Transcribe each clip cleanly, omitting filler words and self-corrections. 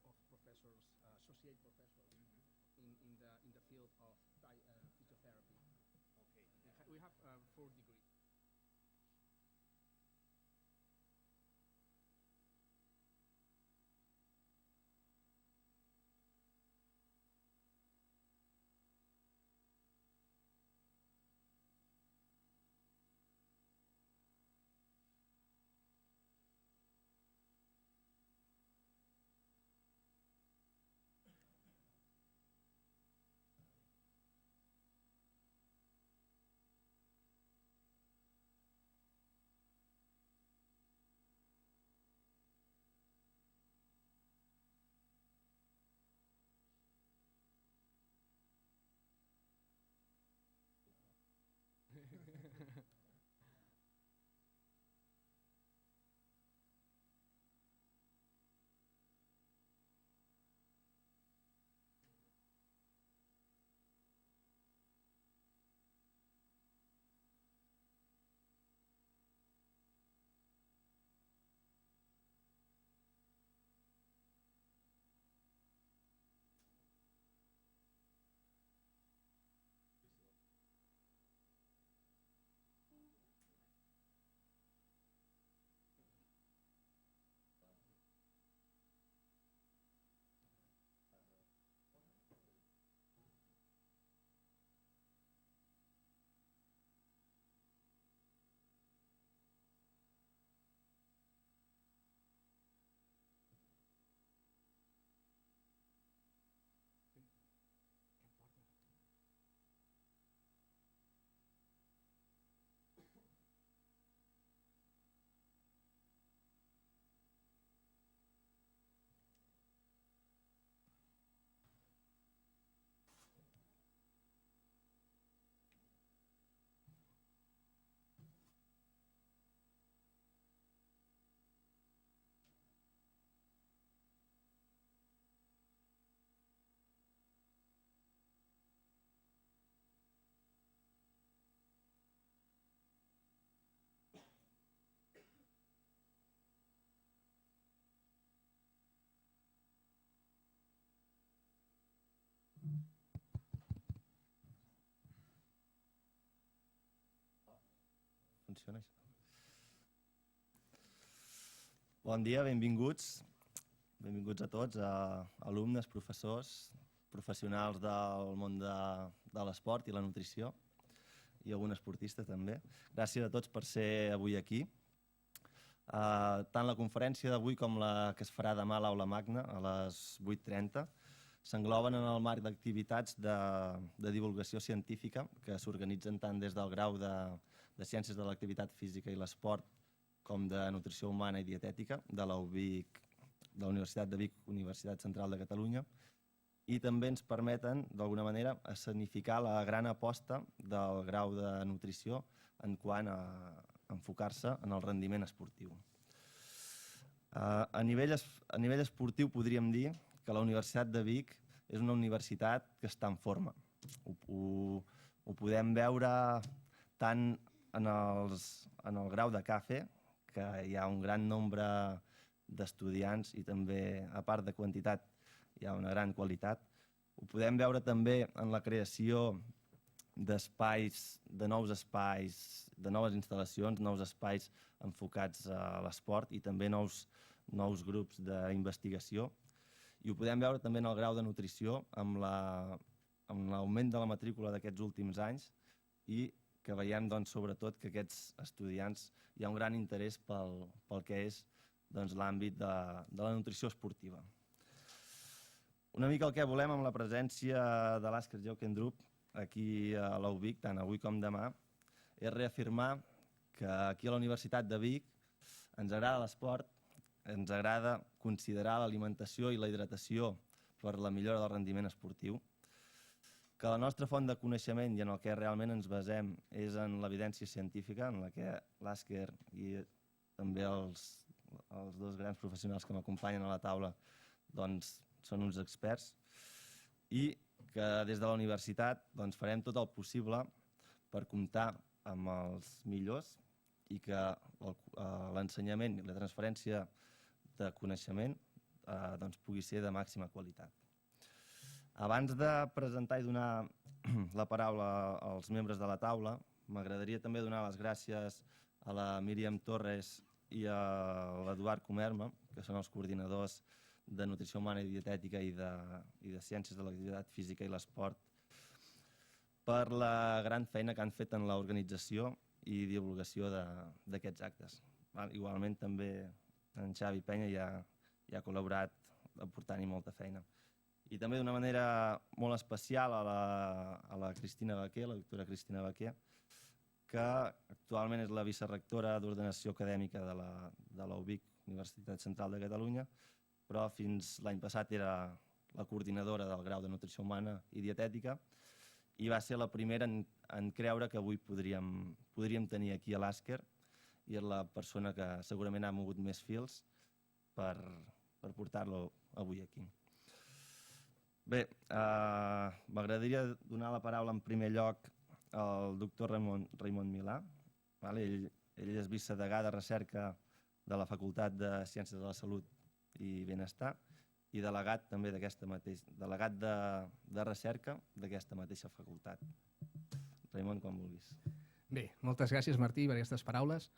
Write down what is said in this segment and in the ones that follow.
of professors, associate professors in the field of physiotherapy. Okay. We have 4 degrees. Funciona això? Bon dia, benvinguts. Benvinguts a tots, alumnes, professors, professionals del món de l'esport i la nutrició i algun esportista també. Gràcies a tots per ser avui aquí. Tant la conferència d'avui com la que es farà demà a l'Aula Magna a les 8:30 s'engloben en el marc d'activitats de divulgació científica que s'organitzen tant des del grau de Ciències de l'Activitat Física i l'Esport com de Nutrició Humana i Dietètica de la UVic, de la Universitat de Vic, Universitat Central de Catalunya, i també ens permeten, d'alguna manera, escenificar la gran aposta del grau de nutrició en quant a enfocar-se en el rendiment esportiu. A nivell esportiu podríem dir que la Universitat de Vic és una universitat que està en forma. Ho podem veure tant en el grau de CAFE, que hi ha un gran nombre d'estudiants i també, a part de quantitat, hi ha una gran qualitat. Ho podem veure també en la creació d'espais, de nous espais, de noves instal·lacions, nous espais enfocats a l'esport i també nous grups d'investigació. I ho podem veure també en el grau de nutrició amb l'augment de la matrícula d'aquests últims anys i que veiem sobretot que aquests estudiants hi ha un gran interès pel que és l'àmbit de la nutrició esportiva. Una mica el que volem amb la presència de l'Asker Jeukendrup aquí a la UVic, tant avui com demà, és reafirmar que aquí a la Universitat de Vic ens agrada l'esport, ens agrada considerar l'alimentació i la hidratació per la millora del rendiment esportiu, que la nostra font de coneixement i en el que realment ens basem és en l'evidència científica, en la que l'Asker i també els dos grans professionals que m'acompanyen a la taula són uns experts, i que des de la universitat farem tot el possible per comptar amb els millors i que l'ensenyament i la transferència de coneixement pugui ser de màxima qualitat. Abans de presentar i donar la paraula als membres de la taula, m'agradaria també donar les gràcies a la Míriam Torres i a l'Eduard Comerma, que són els coordinadors de Nutrició Humana i Dietètica i de Ciències de l'Activitat Física i l'Esport, per la gran feina que han fet en l'organització i divulgació d'aquests actes. Igualment també en Xavi Penya ja ha col·laborat aportant-hi molta feina. I també d'una manera molt especial a la Cristina Baquer, la doctora Cristina Baquer, que actualment és la vicerectora d'Ordenació Acadèmica de la UVic, Universitat Central de Catalunya, però fins l'any passat era la coordinadora del grau de Nutrició Humana i Dietètica i va ser la primera en creure que avui podríem tenir aquí a l'Àsker i és la persona que segurament ha mogut més fils per portar-lo avui aquí. Bé, m'agradaria donar la paraula en primer lloc al doctor Raimon Milà. Ell és vicedegà de recerca de la Facultat de Ciències de la Salut i Benestar i delegat també delegat de recerca d'aquesta mateixa facultat. Raimon, quan vulguis. Bé, moltes gràcies, Martí, per aquestes paraules.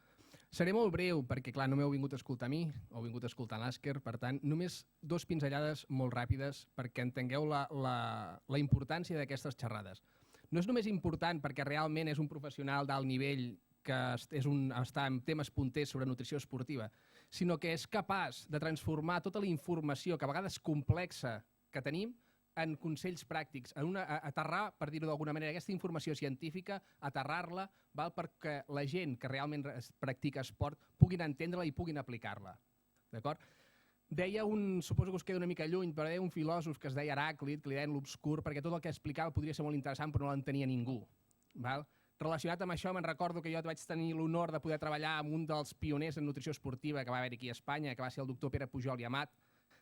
Seré molt breu perquè, clar, no m'heu vingut a escoltar a mi, heu vingut a escoltar l'Àsker, per tant, només dos pinzellades molt ràpides perquè entengueu la importància d'aquestes xerrades. No és només important perquè realment és un professional d'alt nivell que està en temes punters sobre nutrició esportiva, sinó que és capaç de transformar tota la informació, que a vegades complexa, que tenim, en consells pràctics, aterrar, per dir-ho d'alguna manera, aquesta informació científica, aterrar-la, perquè la gent que realment practica esport puguin entendre-la i puguin aplicar-la. D'acord? Deia suposo que us queda una mica lluny, però deia un filòsof que es deia Heràclit, que li deien l'obscur, perquè tot el que explicava podria ser molt interessant, però no l'entenia ningú. Relacionat amb això, me'n recordo que jo vaig tenir l'honor de poder treballar amb un dels pioners en nutrició esportiva que va haver aquí a Espanya, que va ser el doctor Pere Pujol i Amat,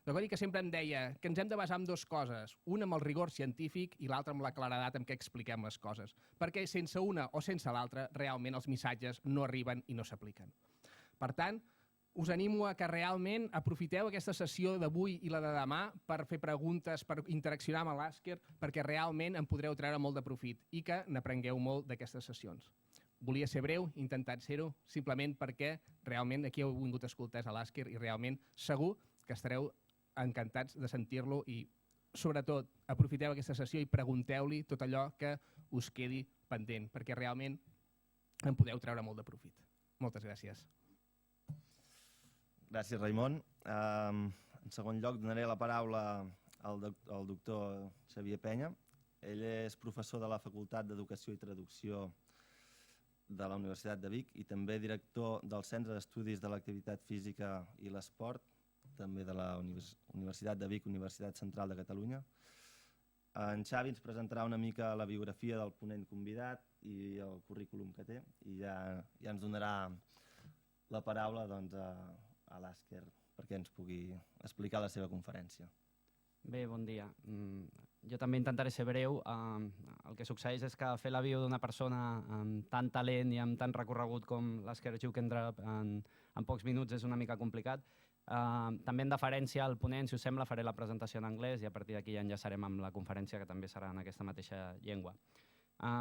i que sempre em deia que ens hem de basar en dues coses, una amb el rigor científic i l'altra amb la claredat amb què expliquem les coses, perquè sense una o sense l'altra realment els missatges no arriben i no s'apliquen. Per tant, us animo a que realment aprofiteu aquesta sessió d'avui i la de demà per fer preguntes, per interaccionar amb l'Àsker, perquè realment en podreu treure molt de profit i que n'aprengueu molt d'aquestes sessions. Volia ser breu, he intentat ser-ho, simplement perquè realment aquí heu vingut a escoltar a l'Àsker i realment segur que estareu encantats de sentir-lo i, sobretot, aprofiteu aquesta sessió i pregunteu-li tot allò que us quedi pendent, perquè realment en podeu treure molt de profit. Moltes gràcies. Gràcies, Raimon. En segon lloc, donaré la paraula al doctor Xavier Penya. Ell és professor de la Facultat d'Educació i Traducció de la Universitat de Vic i també director del Centre d'Estudis de l'Activitat Física i l'Esport, també de la Universitat de Vic, Universitat Central de Catalunya. En Xavi ens presentarà una mica la biografia del ponent convidat i el currículum que té i ja ens donarà la paraula a l'Àsker perquè ens pugui explicar la seva conferència. Bé, bon dia. Jo també intentaré ser breu. El que succeeix és que fer la bio d'una persona amb tant talent i amb tant recorregut com l'Àsker Jeukendrup en pocs minuts és una mica complicat. També en deferència al ponent, si us sembla, faré la presentació en anglès i a partir d'aquí ja enllaçarem amb la conferència que també serà en aquesta mateixa llengua.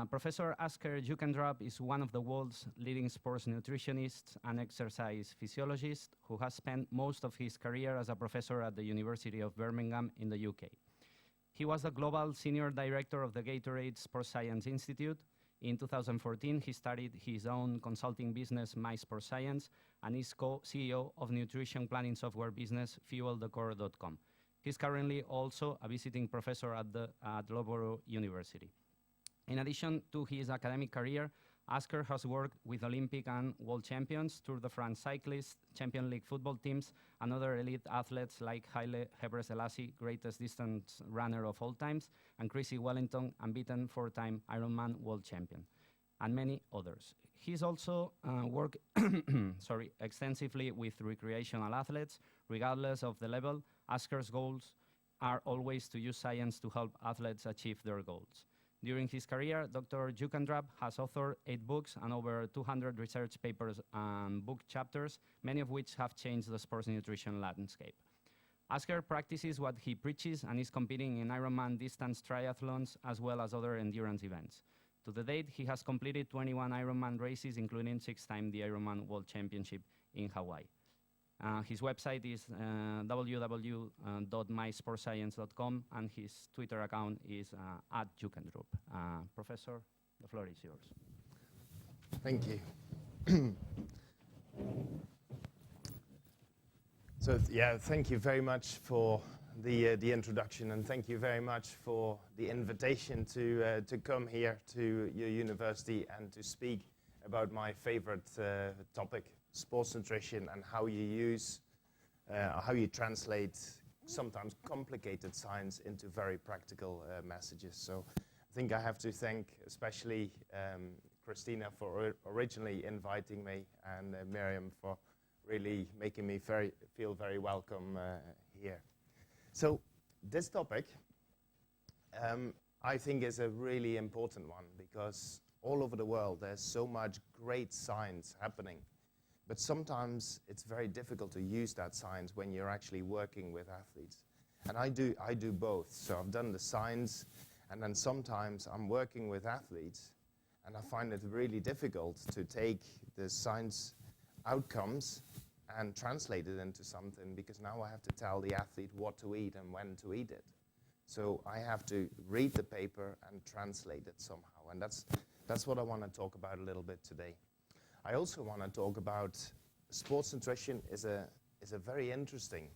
Professor Asker Jeukendrup is one of the world's leading sports nutritionists and exercise physiologists who has spent most of his career as a professor at the University of Birmingham in the UK. He was the global senior director of the Gatorade Sportcience Institute. In 2014, he started his own consulting business, mysportcience, and is co-CEO of nutrition planning software business fuelthecore.com. He's currently also a visiting professor at Loughborough University. In addition to his academic career, Asker has worked with Olympic and world champions, Tour de France cyclists, Champions League football teams, and other elite athletes like Haile Gebrselassie, greatest distance runner of all times, and Chrissy Wellington, unbeaten four-time Ironman world champion, and many others. He's also worked extensively with recreational athletes. Regardless of the level, Asker's goals are always to use science to help athletes achieve their goals. During his career, Dr. Jeukendrup has authored 8 books and over 200 research papers and book chapters, many of which have changed the sports nutrition landscape. Asker practices what he preaches and is competing in Ironman distance triathlons as well as other endurance events. To the date, he has completed 21 Ironman races, including 6 times the Ironman World Championship in Hawaii. His website is www.mysportcience.com, and his Twitter account is @Jeukendrup. Professor, the floor is yours. Thank you. So yeah, thank you very much for the introduction, and thank you very much for the invitation to come here to your university and to speak about my favorite topic, sports nutrition, and how you translate sometimes complicated science into very practical messages. So I think I have to thank especially Christina for originally inviting me, and Miriam for really making me feel very welcome here. So this topic, I think, is a really important one, because all over the world there's so much great science happening, but sometimes it's very difficult to use that science when you're actually working with athletes. And I do both. So I've done the science, and then sometimes I'm working with athletes, and I find it really difficult to take the science outcomes and translate it into something, because now I have to tell the athlete what to eat and when to eat it. So I have to read the paper and translate it somehow, and that's what I want to talk about a little bit today. I also want to talk about sports nutrition is a very interesting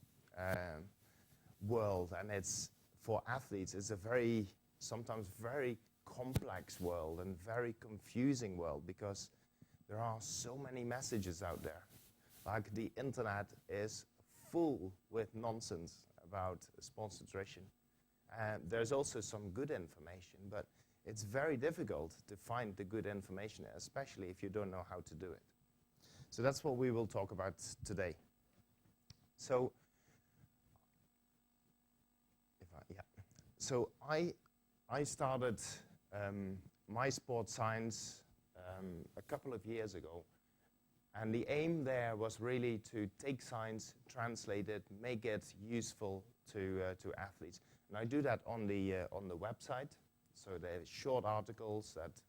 world, and it's for athletes. It's a sometimes very complex world and very confusing world, because there are so many messages out there. Like, the internet is full with nonsense about sports nutrition. There's also some good information, but it's very difficult to find the good information, especially if you don't know how to do it. So that's what we will talk about today. So, I started mysportcience a couple of years ago. And the aim there was really to take science, translate it, make it useful to athletes. And I do that on the website. So there's short articles that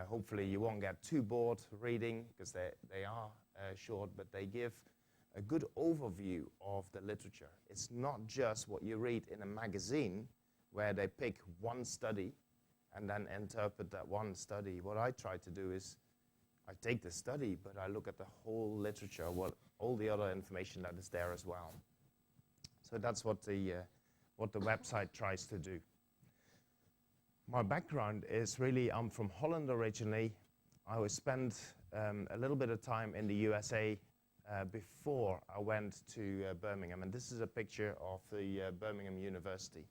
hopefully you won't get too bored reading, because they are short, but they give a good overview of the literature. It's not just what you read in a magazine where they pick one study and then interpret that one study. What I try to do is I take the study, but I look at the whole literature, all the other information that is there as well. So that's what the website tries to do. My background is really, I'm from Holland originally. I spent a little bit of time in the USA before I went to Birmingham. And this is a picture of the Birmingham University.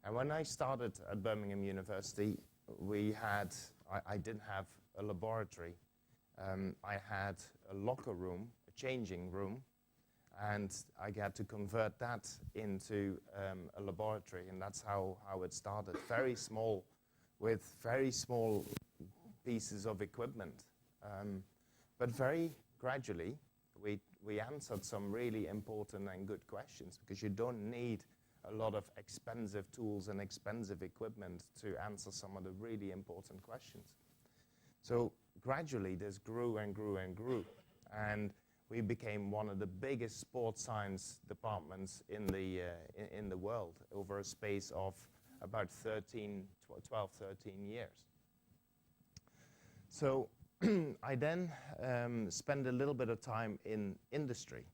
And when I started at Birmingham University, I didn't have a laboratory. I had a locker room, a changing room, and I had to convert that into a laboratory, and that's how it started. Very small, with very small pieces of equipment. But very gradually, we answered some really important and good questions, because you don't need a lot of expensive tools and expensive equipment to answer some of the really important questions. So gradually, this grew and grew and grew, and we became one of the biggest sports science departments in the world over a space of about 12, 13 years. So I then spent a little bit of time in industry,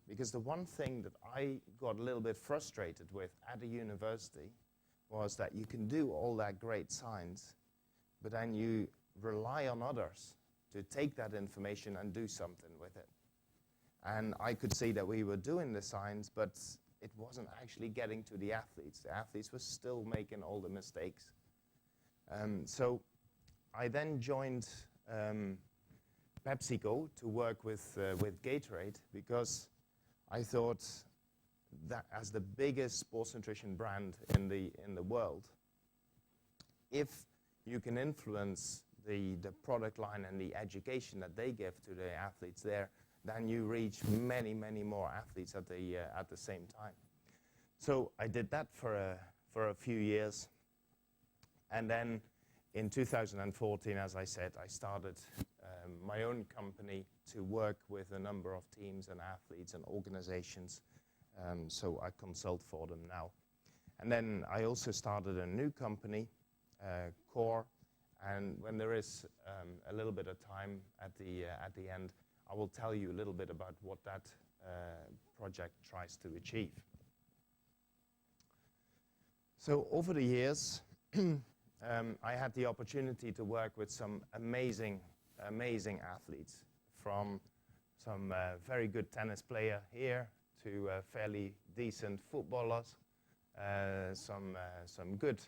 because the one thing that I got a little bit frustrated with at a university was that you can do all that great science, but then you rely on others to take that information and do something with it. And I could see that we were doing the science, but it wasn't actually getting to the athletes. The athletes were still making all the mistakes. So I then joined PepsiCo to work with Gatorade, because I thought that as the biggest sports nutrition brand in the world, if you can influence the product line and the education that they give to the athletes there, then you reach many, many more athletes at the same time. So I did that for a few years. And then in 2014, as I said, I started my own company to work with a number of teams and athletes and organizations. So I consult for them now. And then I also started a new company, Core. And when there is a little bit of time at the end, I will tell you a little bit about what that project tries to achieve. So over the years, I had the opportunity to work with some amazing athletes, from some very good tennis player here to fairly decent footballers, some good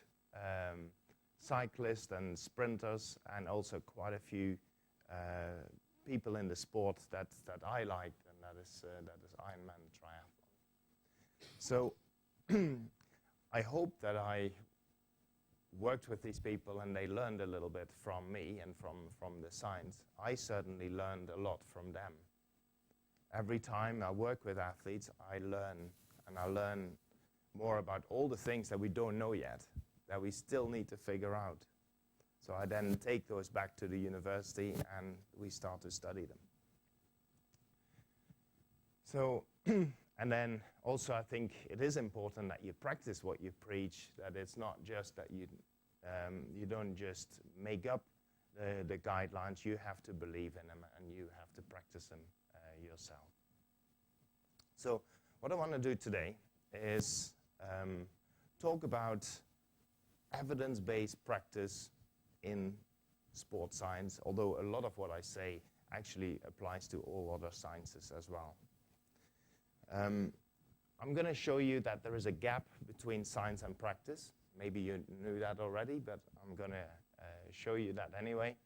cyclists and sprinters, and also quite a few people in the sport that I liked, and that is Ironman triathlon. So I hope that I worked with these people and they learned a little bit from me and from the science. I certainly learned a lot from them. Every time I work with athletes, I learn more about all the things that we don't know yet, that we still need to figure out. So I then take those back to the university and we start to study them. So, and then also I think it is important that you practice what you preach, that it's not just that you don't just make up the guidelines, you have to believe in them and you have to practice them yourself. So what I want to do today is talk about evidence-based practice in sports science, although a lot of what I say actually applies to all other sciences as well. I'm going to show you that there is a gap between science and practice. Maybe you knew that already, but I'm going to show you that anyway.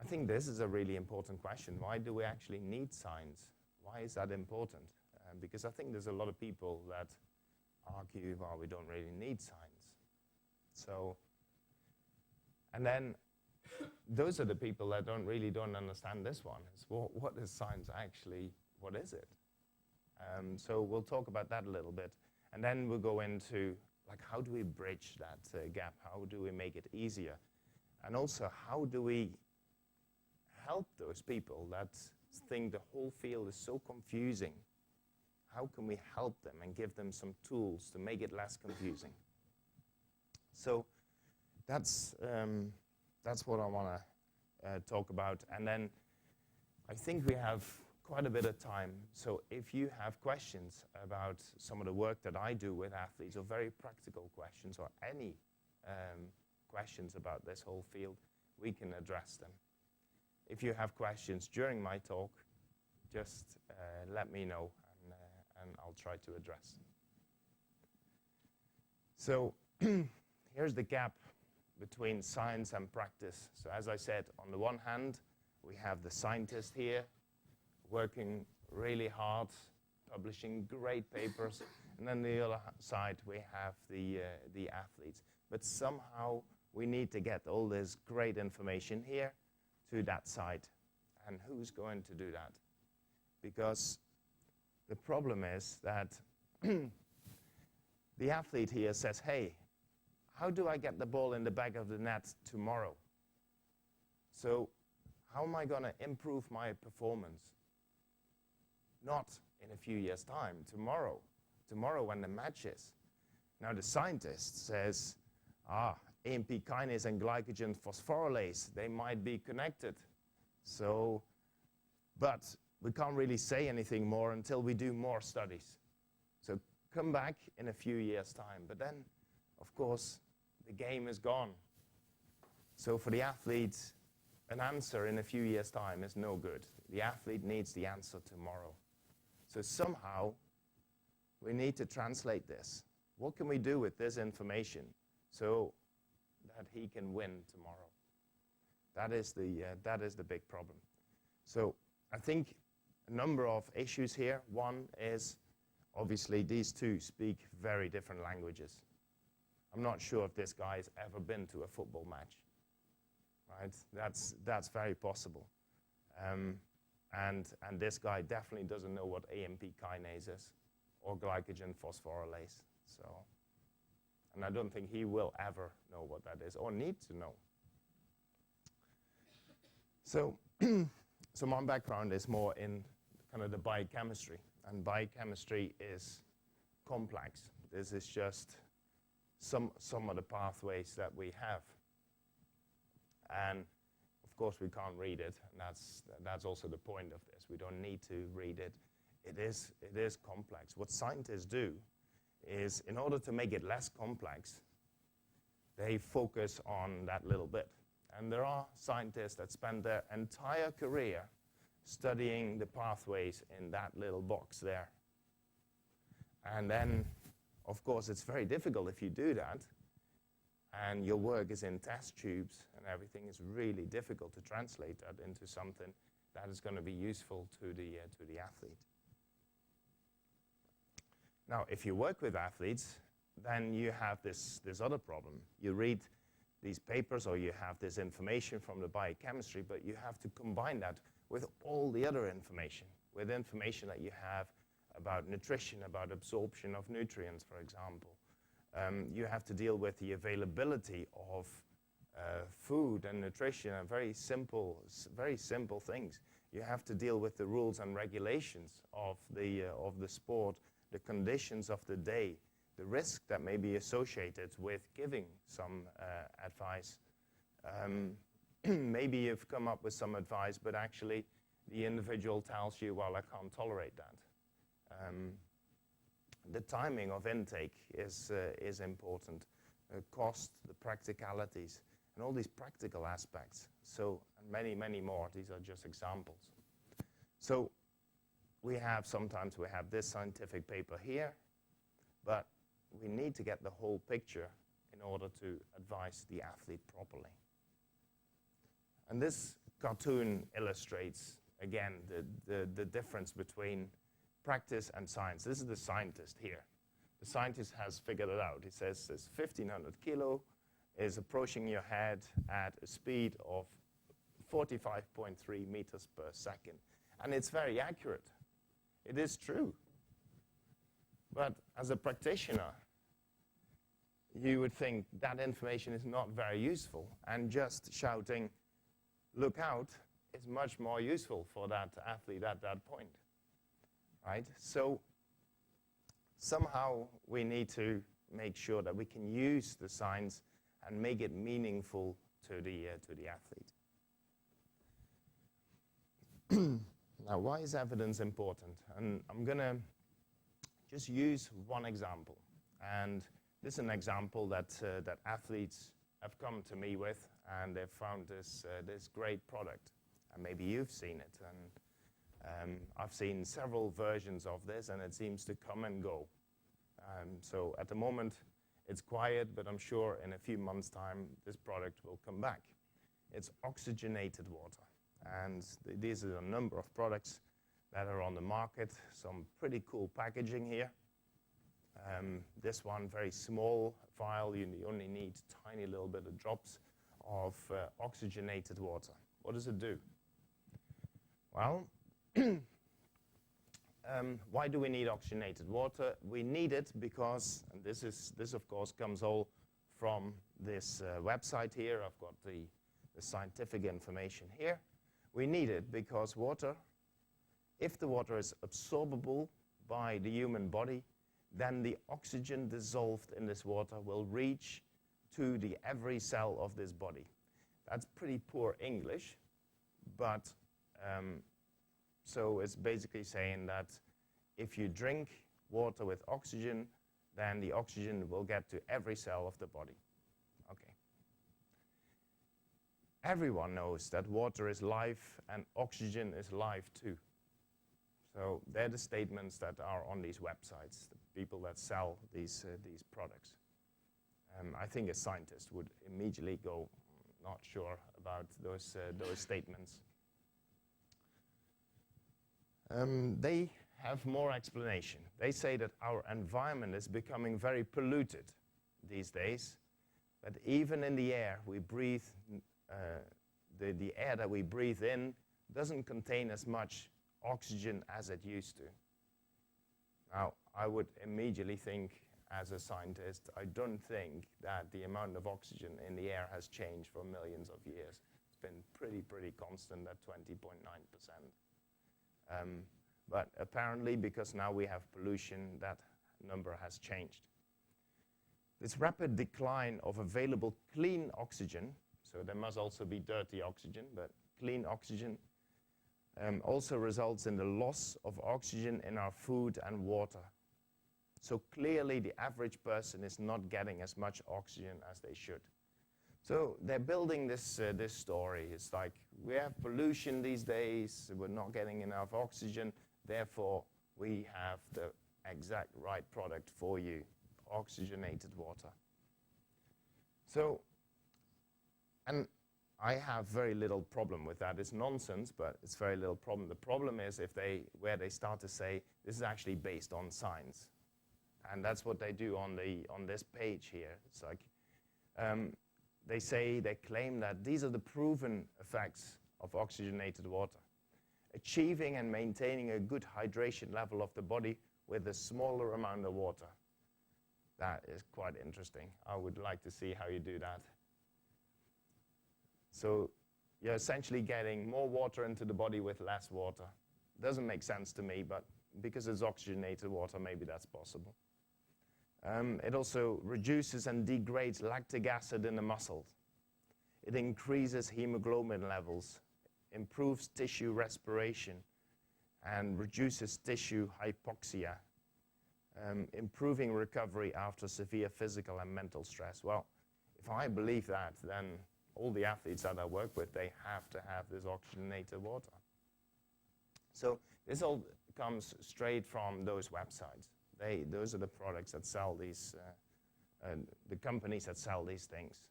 I think this is a really important question. Why do we actually need science? Why is that important? Because I think there's a lot of people that argue, well, we don't really need science. So, and then those are the people that don't understand this one. It's, well, what is science actually? What is it? So we'll talk about that a little bit. And then we'll go into, like, how do we bridge that gap? How do we make it easier? And also, how do we help those people that think the whole field is so confusing? How can we help them and give them some tools to make it less confusing? So that's what I want to talk about. And then I think we have quite a bit of time. So if you have questions about some of the work that I do with athletes, or very practical questions, or any questions about this whole field, we can address them. If you have questions during my talk, just let me know, and I'll try to address them. So here's the gap between science and practice. So as I said, on the one hand, we have the scientist here working really hard, publishing great papers, and then the other side we have the athletes. But somehow we need to get all this great information here to that side. And who's going to do that? Because the problem is that the athlete here says, hey, how do I get the ball in the back of the net tomorrow? So how am I going to improve my performance? Not in a few years' time, tomorrow when the match is. Now the scientist says, AMP kinase and glycogen phosphorylase, they might be connected. So, but we can't really say anything more until we do more studies. So come back in a few years' time. But then, of course, the game is gone. So for the athlete, an answer in a few years' time is no good. The athlete needs the answer tomorrow. So somehow, we need to translate this. What can we do with this information so that he can win tomorrow? That is the big problem. So I think a number of issues here. One is, obviously, these two speak very different languages. I'm not sure if this guy's ever been to a football match, right? That's very possible. And this guy definitely doesn't know what AMP kinase is or glycogen phosphorylase. So, and I don't think he will ever know what that is or need to know. So, so my background is more in kind of the biochemistry, and biochemistry is complex. This is just some of the pathways that we have. And of course we can't read it, and that's also the point of this. We don't need to read it. It is complex. What scientists do is, in order to make it less complex, they focus on that little bit. And there are scientists that spend their entire career studying the pathways in that little box there. And then, of course, it's very difficult if you do that, and your work is in test tubes and everything. Is really difficult to translate that into something that is going to be useful to the athlete. Now, if you work with athletes, then you have this other problem. You read these papers or you have this information from the biochemistry, but you have to combine that with all the other information, with information that you have about nutrition, about absorption of nutrients, for example. You have to deal with the availability of food and nutrition, and very simple things. You have to deal with the rules and regulations of the sport, the conditions of the day, the risk that may be associated with giving some advice. Maybe you've come up with some advice, but actually the individual tells you, well, I can't tolerate that. The timing of intake is important. The cost, the practicalities, and all these practical aspects. So, and many, many more. These are just examples. So, sometimes we have this scientific paper here, but we need to get the whole picture in order to advise the athlete properly. And this cartoon illustrates, again, the difference between practice and science. This is the scientist here. The scientist has figured it out. He says this 1,500 kilo is approaching your head at a speed of 45.3 meters per second. And it's very accurate. It is true. But as a practitioner, you would think that information is not very useful, and just shouting, "Look out," is much more useful for that athlete at that point. Right? So somehow we need to make sure that we can use the science and make it meaningful to the athlete. Now, why is evidence important? And I'm going to just use one example. And this is an example that athletes have come to me with, and they've found this great product. And maybe you've seen it. And I've seen several versions of this, and it seems to come and go. So at the moment, it's quiet, but I'm sure in a few months' time, this product will come back. It's oxygenated water. And these are a number of products that are on the market. Some pretty cool packaging here. This one, very small vial. You only need a tiny little bit of drops of oxygenated water. What does it do? Well, why do we need oxygenated water? We need it because, and this of course comes all from this website here. I've got the scientific information here. We need it because water, if the water is absorbable by the human body, then the oxygen dissolved in this water will reach to every cell of this body. That's pretty poor English, but so it's basically saying that if you drink water with oxygen, then the oxygen will get to every cell of the body. Okay. Everyone knows that water is life and oxygen is life too. So they're the statements that are on these websites, the people that sell these products. I think a scientist would immediately go, not sure about those statements. They have more explanation. They say that our environment is becoming very polluted these days, that even in the air we breathe, the air that we breathe in doesn't contain as much oxygen as it used to. Now, I would immediately think, as a scientist, I don't think that the amount of oxygen in the air has changed for millions of years. It's been pretty constant at 20.9%. But apparently, because now we have pollution, that number has changed. This rapid decline of available clean oxygen, so there must also be dirty oxygen, but clean oxygen, also results in the loss of oxygen in our food and water. So clearly the average person is not getting as much oxygen as they should. So they're building this story. It's like, we have pollution these days, we're not getting enough oxygen, therefore we have the exact right product for you, oxygenated water. So, and I have very little problem with that. It's nonsense, but it's very little problem. The problem is where they start to say, this is actually based on science. And that's what they do on this page here. It's like, they claim that these are the proven effects of oxygenated water. Achieving and maintaining a good hydration level of the body with a smaller amount of water. That is quite interesting. I would like to see how you do that. So you're essentially getting more water into the body with less water. Doesn't make sense to me, but because it's oxygenated water, maybe that's possible. It also reduces and degrades lactic acid in the muscles. It increases hemoglobin levels, improves tissue respiration, and reduces tissue hypoxia, improving recovery after severe physical and mental stress. Well, if I believe that, then all the athletes that I work with, they have to have this oxygenated water. So this all comes straight from those websites. Those are the products that sell these, the companies that sell these things.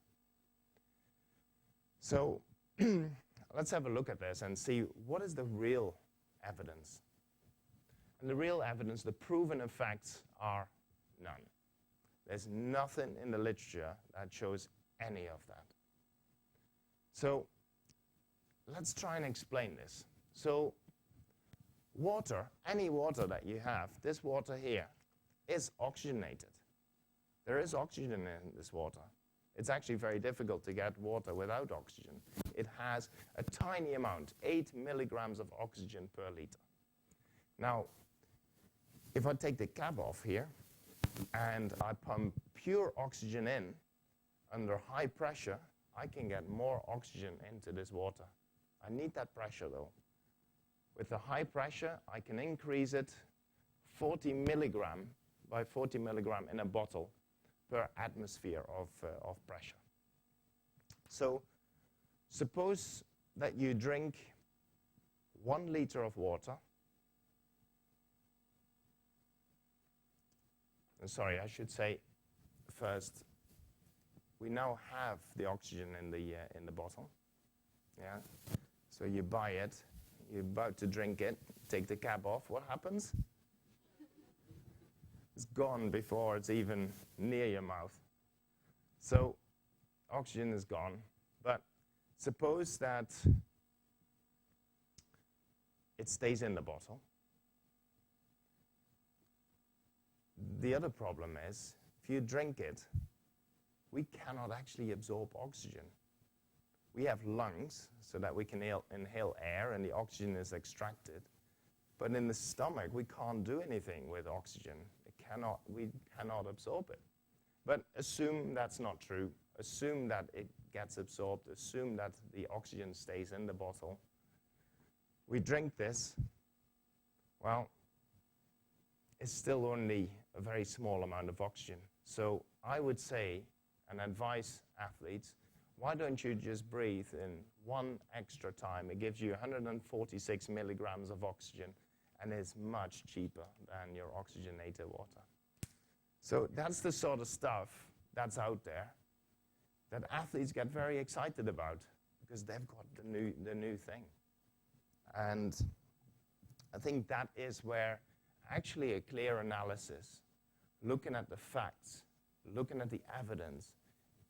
So let's have a look at this and see what is the real evidence. And the real evidence, the proven effects, are none. There's nothing in the literature that shows any of that. So let's try and explain this. So water, any water that you have, this water here, is oxygenated. There is oxygen in this water. It's actually very difficult to get water without oxygen. It has a tiny amount, 8 milligrams of oxygen per liter. Now, if I take the cap off here and I pump pure oxygen in under high pressure, I can get more oxygen into this water. I need that pressure though. With the high pressure, I can increase it 40 milligram by 40 milligram in a bottle per atmosphere of pressure. So suppose that you drink 1 liter of water. Sorry, I should say first, we now have the oxygen in the bottle. Yeah. So you buy it, you're about to drink it, take the cap off. What happens? It's gone before it's even near your mouth. So oxygen is gone. But suppose that it stays in the bottle. The other problem is, if you drink it, we cannot actually absorb oxygen. We have lungs so that we can inhale air and the oxygen is extracted. But in the stomach, we can't do anything with oxygen. We cannot absorb it. But assume that's not true. Assume that it gets absorbed. Assume that the oxygen stays in the bottle. We drink this. Well, it's still only a very small amount of oxygen. So I would say and advise athletes, why don't you just breathe in one extra time? It gives you 146 milligrams of oxygen and is much cheaper than your oxygenated water. So that's the sort of stuff that's out there that athletes get very excited about because they've got the new thing. And I think that is where actually a clear analysis, looking at the facts, looking at the evidence,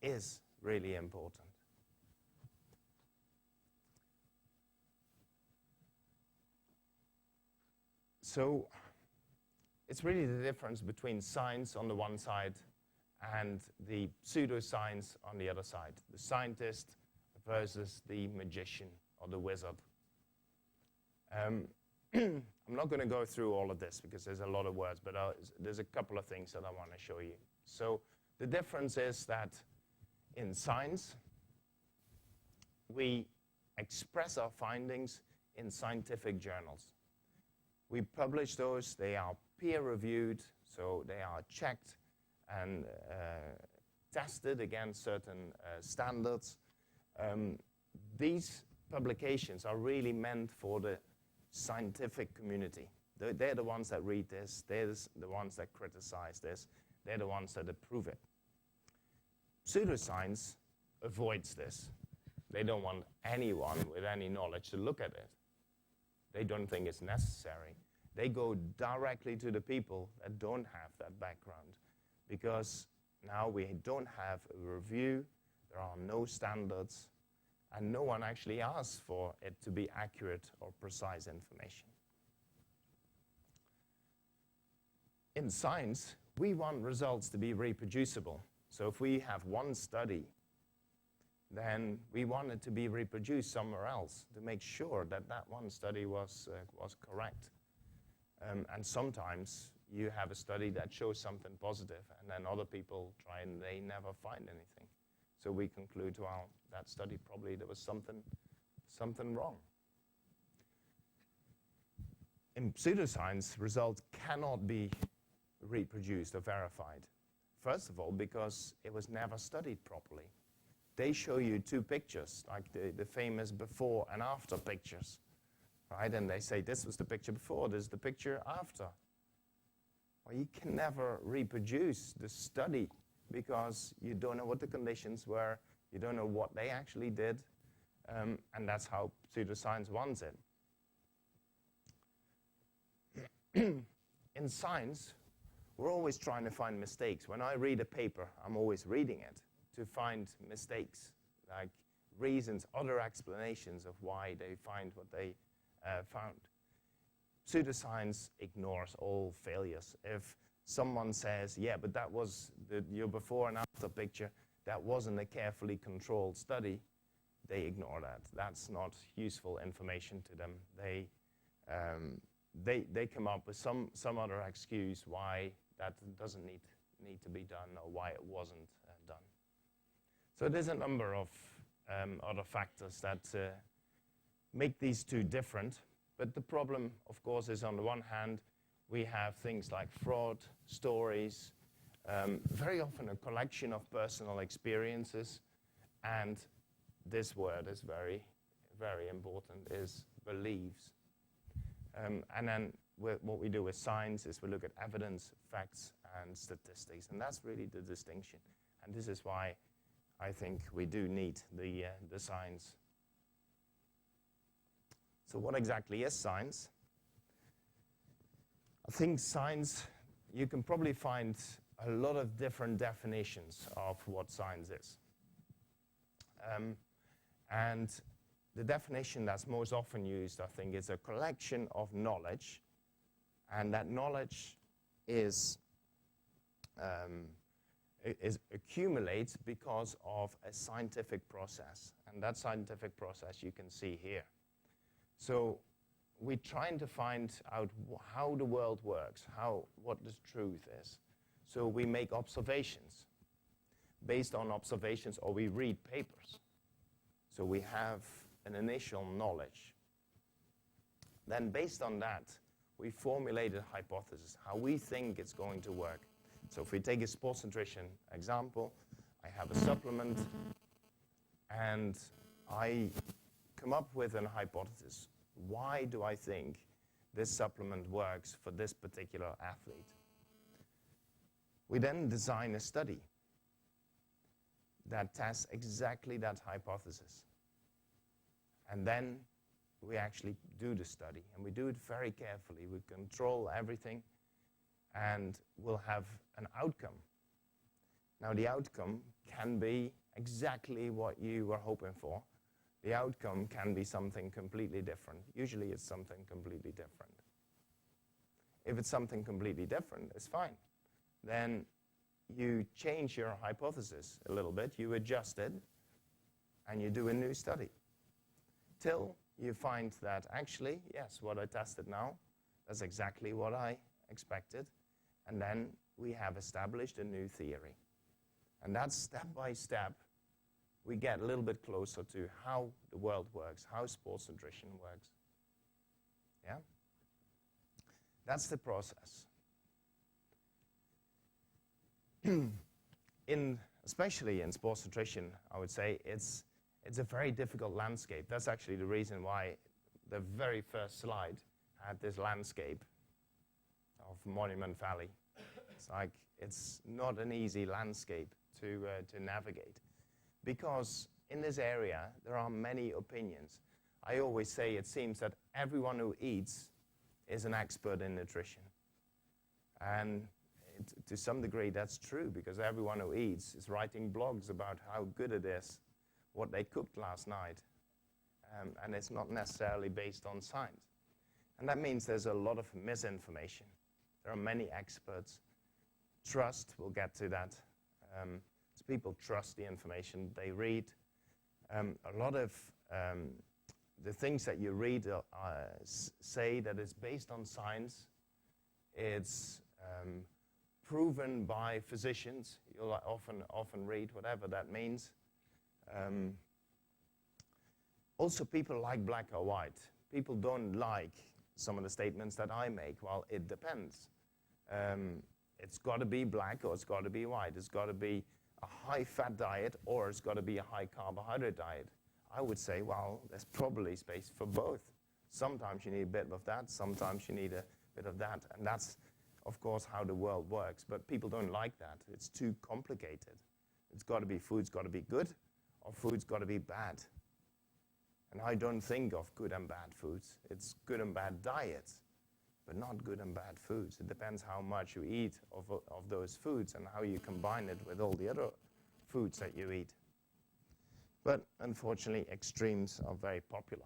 is really important. So it's really the difference between science on the one side and the pseudoscience on the other side. The scientist versus the magician or the wizard. I'm not going to go through all of this because there's a lot of words, but there's a couple of things that I want to show you. So the difference is that in science, we express our findings in scientific journals. We publish those, they are peer-reviewed, so they are checked and tested against certain standards. These publications are really meant for the scientific community. They're the ones that read this, they're the ones that criticize this, they're the ones that approve it. Pseudoscience avoids this. They don't want anyone with any knowledge to look at it. They don't think it's necessary. They go directly to the people that don't have that background, because now we don't have a review, there are no standards, and no one actually asks for it to be accurate or precise information. In science, we want results to be reproducible. So if we have one study, then we want it to be reproduced somewhere else to make sure that that one study was correct. And sometimes you have a study that shows something positive, and then other people try and they never find anything. So we conclude, well, that study probably there was something wrong. In pseudoscience, results cannot be reproduced or verified. First of all, because it was never studied properly. They show you two pictures, like the famous before and after pictures, right? And they say, this was the picture before, this is the picture after. Well, you can never reproduce the study because you don't know what the conditions were, you don't know what they actually did, and that's how pseudoscience wants it. In science, we're always trying to find mistakes. When I read a paper, I'm always reading it to find mistakes, like reasons, other explanations of why they find what they found. Pseudoscience ignores all failures. If someone says, yeah, but that was your before and after picture, that wasn't a carefully controlled study, they ignore that. That's not useful information to them. They come up with some other excuse why that doesn't need to be done or why it wasn't done. So there's a number of other factors that make these two different. But the problem, of course, is on the one hand, we have things like fraud, stories, very often a collection of personal experiences, and this word is very, very important, is believes. And then what we do with science is we look at evidence, facts, and statistics, and that's really the distinction. And this is why I think we do need the science. So what exactly is science? I think science, you can probably find a lot of different definitions of what science is. And the definition that's most often used, I think, is a collection of knowledge, and that knowledge accumulates because of a scientific process, and that scientific process you can see here. So we're trying to find out how the world works, what the truth is. So we make observations. Based on observations, or we read papers. So we have an initial knowledge. Then based on that, we formulate a hypothesis, how we think it's going to work. So if we take a sports nutrition example, I have a supplement, and I come up with a hypothesis. Why do I think this supplement works for this particular athlete? We then design a study that tests exactly that hypothesis. And then we actually do the study, and we do it very carefully. We control everything, and we'll have an outcome. Now, the outcome can be exactly what you were hoping for. The outcome can be something completely different. Usually it's something completely different. If it's something completely different, it's fine. Then you change your hypothesis a little bit, you adjust it, and you do a new study. Till you find that actually, yes, what I tested now, that's exactly what I expected. And then we have established a new theory. And that's step by step, we get a little bit closer to how the world works, how sports nutrition works. Yeah? That's the process. Especially in sports nutrition, I would say it's a very difficult landscape. That's actually the reason why the very first slide had this landscape of Monument Valley. It's like it's not an easy landscape to navigate, because in this area there are many opinions. I always say it seems that everyone who eats is an expert in nutrition, and to some degree that's true, because everyone who eats is writing blogs about how good it is, what they cooked last night, and it's not necessarily based on science. And that means there's a lot of misinformation. There are many experts. Trust, we'll get to that. So people trust the information they read. A lot of the things that you read say that it's based on science. It's proven by physicians. You'll often read whatever that means. Also, people like black or white. People don't like some of the statements that I make. Well, it depends. It's got to be black or it's got to be white. It's got to be a high-fat diet or it's got to be a high-carbohydrate diet. I would say, well, there's probably space for both. Sometimes you need a bit of that. Sometimes you need a bit of that. And that's, of course, how the world works. But people don't like that. It's too complicated. It's got to be food's got to be good or food's got to be bad. And I don't think of good and bad foods. It's good and bad diets, but not good and bad foods. It depends how much you eat of those foods and how you combine it with all the other foods that you eat. But unfortunately, extremes are very popular.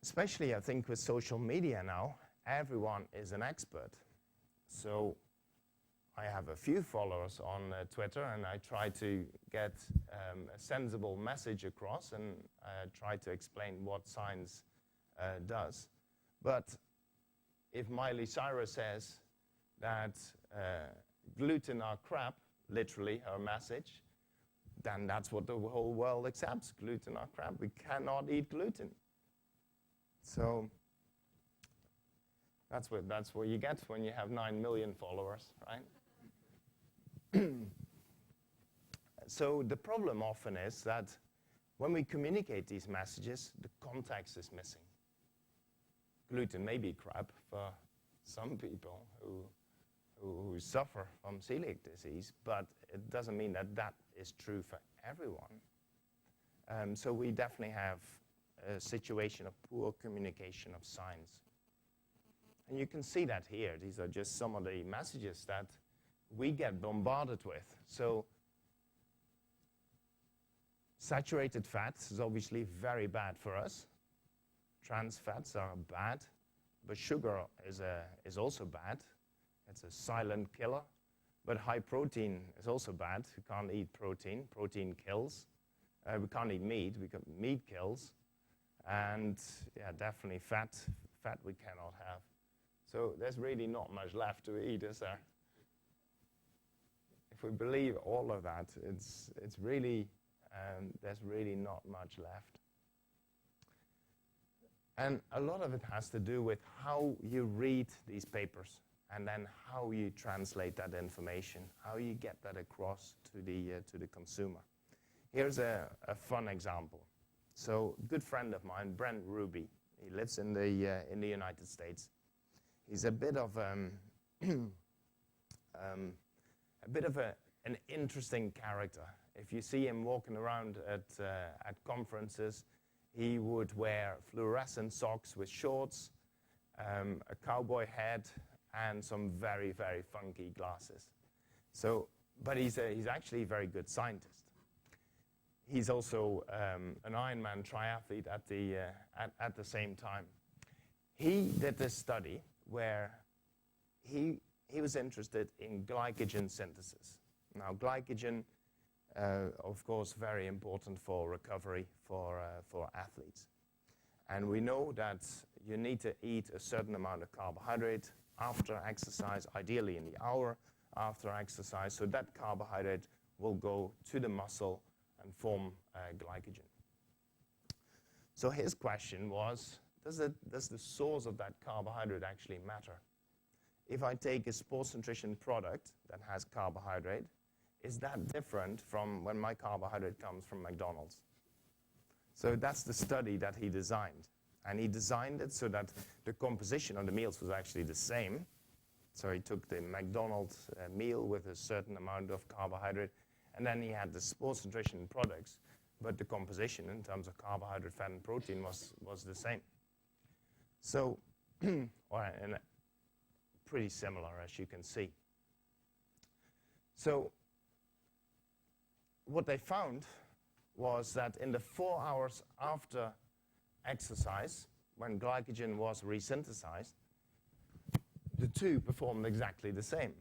Especially, I think, with social media now, everyone is an expert. So I have a few followers on Twitter, and I try to get a sensible message across and try to explain what science does. But if Miley Cyrus says that gluten are crap, literally her message, then that's what the whole world accepts. Gluten are crap. We cannot eat gluten. So that's what you get when you have 9 million followers, right? So the problem often is that when we communicate these messages, the context is missing. Gluten may be crap for some people who suffer from celiac disease, but it doesn't mean that that is true for everyone. So we definitely have a situation of poor communication of science. And you can see that here. These are just some of the messages that we get bombarded with. So saturated fats is obviously very bad for us. Trans fats are bad, but sugar is also bad. It's a silent killer. But high protein is also bad. We can't eat protein. Protein kills. We can't eat meat. Meat kills. And yeah, definitely fat we cannot have. So there's really not much left to eat, is there? If we believe all of that, it's really, there's really not much left. And a lot of it has to do with how you read these papers and then how you translate that information, how you get that across to the consumer. Here's a fun example. So a good friend of mine, Brent Ruby, he lives in the United States. He's a bit of an interesting character. If you see him walking around at conferences, he would wear fluorescent socks with shorts, a cowboy hat, and some very, very funky glasses. So, but he's actually a very good scientist. He's also an Ironman triathlete at the same time. he did this study where he was interested in glycogen synthesis. Now, glycogen, of course, very important for recovery for athletes. And we know that you need to eat a certain amount of carbohydrate after exercise, ideally in the hour after exercise, so that carbohydrate will go to the muscle and form glycogen. So his question was, does the source of that carbohydrate actually matter? If I take a sports nutrition product that has carbohydrate, is that different from when my carbohydrate comes from McDonald's? So that's the study that he designed. And he designed it so that the composition of the meals was actually the same. So he took the McDonald's meal with a certain amount of carbohydrate, and then he had the sports nutrition products, but the composition in terms of carbohydrate, fat, and protein was the same. So, and pretty similar, as you can see. So what they found was that in the 4 hours after exercise, when glycogen was resynthesized, the two performed exactly the same.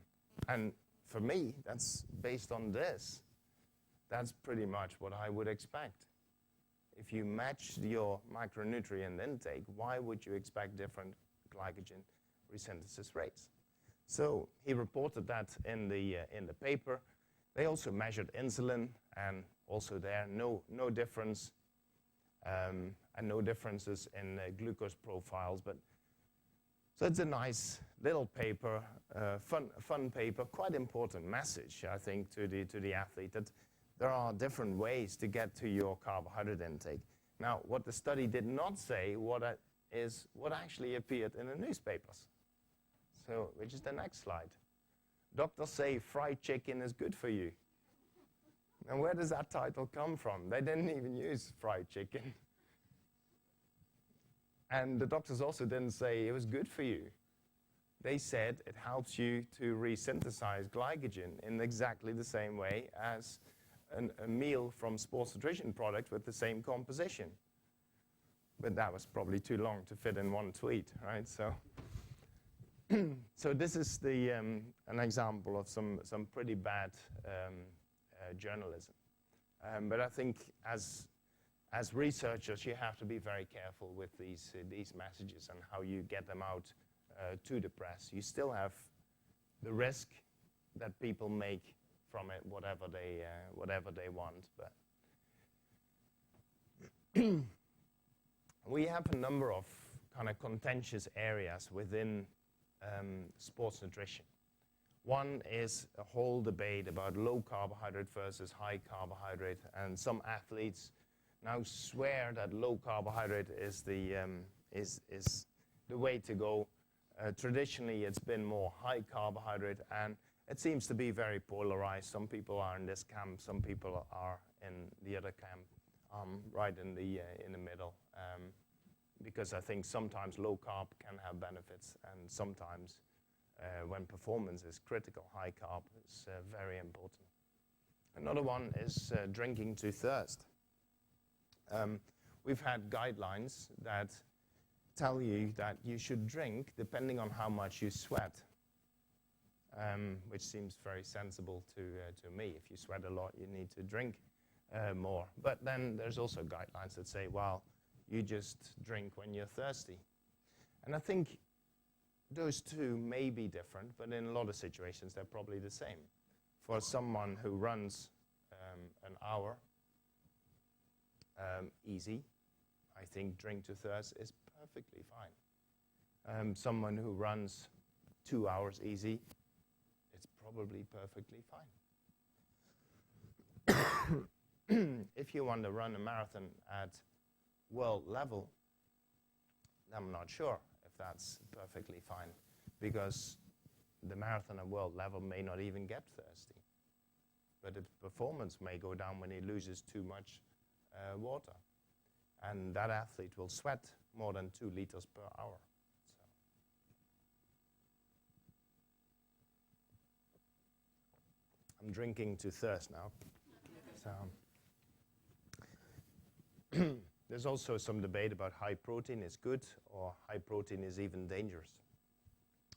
And for me, that's based on this. That's pretty much what I would expect. If you match your macronutrient intake, why would you expect different glycogen resynthesis rates? So he reported that in the paper. They also measured insulin, and also there, no difference, and no differences in glucose profiles. But so it's a nice little paper, fun paper, quite important message, I think, to the athlete, that there are different ways to get to your carbohydrate intake. Now, what the study did not say is what actually appeared in the newspapers. So, which is the next slide. Doctors say fried chicken is good for you. And where does that title come from? They didn't even use fried chicken. And the doctors also didn't say it was good for you. They said it helps you to resynthesize glycogen in exactly the same way as a meal from sports nutrition product with the same composition. But that was probably too long to fit in one tweet, right? So, so this is an example of some pretty bad journalism. But I think as researchers, you have to be very careful with these messages and how you get them out to the press. You still have the risk that people make from it whatever they want. But we have a number of kind of contentious areas within sports nutrition. One is a whole debate about low carbohydrate versus high carbohydrate, and some athletes now swear that low carbohydrate is the way to go. Traditionally, it's been more high carbohydrate, and it seems to be very polarized. Some people are in this camp, some people are in the other camp, right in the middle. Because I think sometimes low carb can have benefits, and sometimes when performance is critical, high carb is very important. Another one is drinking to thirst. We've had guidelines that tell you that you should drink depending on how much you sweat, which seems very sensible to me. If you sweat a lot, you need to drink more. But then there's also guidelines that say, well, you just drink when you're thirsty. And I think those two may be different, but in a lot of situations, they're probably the same. For someone who runs an hour easy, I think drink to thirst is perfectly fine. Someone who runs 2 hours easy, it's probably perfectly fine. If you want to run a marathon at world level, I'm not sure if that's perfectly fine, because the marathon at world level may not even get thirsty. But its performance may go down when he loses too much water. And that athlete will sweat more than 2 liters per hour. So I'm drinking to thirst now. So There's also some debate about high protein is good or high protein is even dangerous.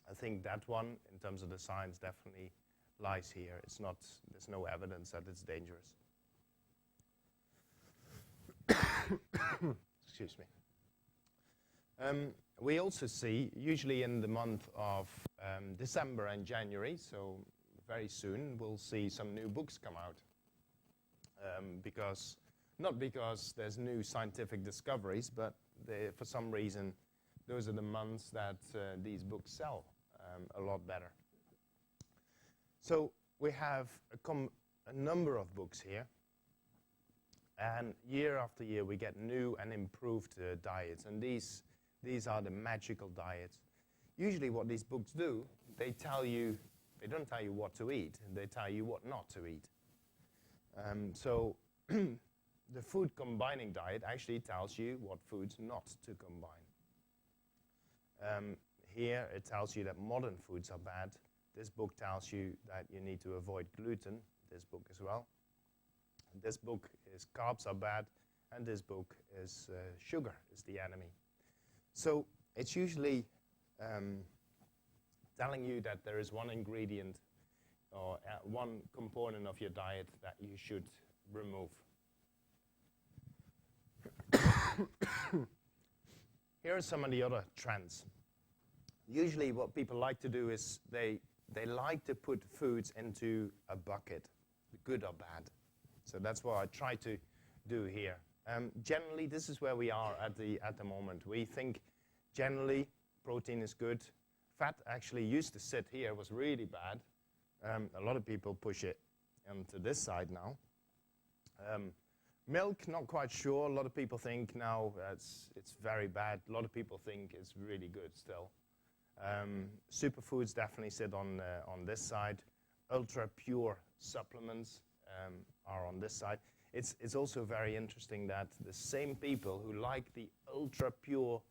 I think that one, in terms of the science, definitely lies here. It's not, there's no evidence that it's dangerous. Excuse me. We also see, usually in the month of December and January, so very soon, we'll see some new books come out. Not because there's new scientific discoveries, but for some reason, those are the months that these books sell a lot better. So we have a number of books here, and year after year we get new and improved diets, and these are the magical diets. Usually what these books do, they don't tell you what to eat, they tell you what not to eat. So the food combining diet actually tells you what foods not to combine. Here it tells you that modern foods are bad. This book tells you that you need to avoid gluten, this book as well. This book is carbs are bad, and this book is sugar is the enemy. So it's usually telling you that there is one ingredient or one component of your diet that you should remove. Here are some of the other trends. Usually what people like to do is they like to put foods into a bucket, good or bad. So that's what I try to do here. Generally, this is where we are at the moment. We think generally protein is good. Fat actually used to sit here, was really bad. A lot of people push it onto this side now. Milk, not quite sure. A lot of people think now it's very bad. A lot of people think it's really good still. Superfoods definitely sit on this side. Ultra pure supplements are on this side. It's also very interesting that the same people who like the ultra pure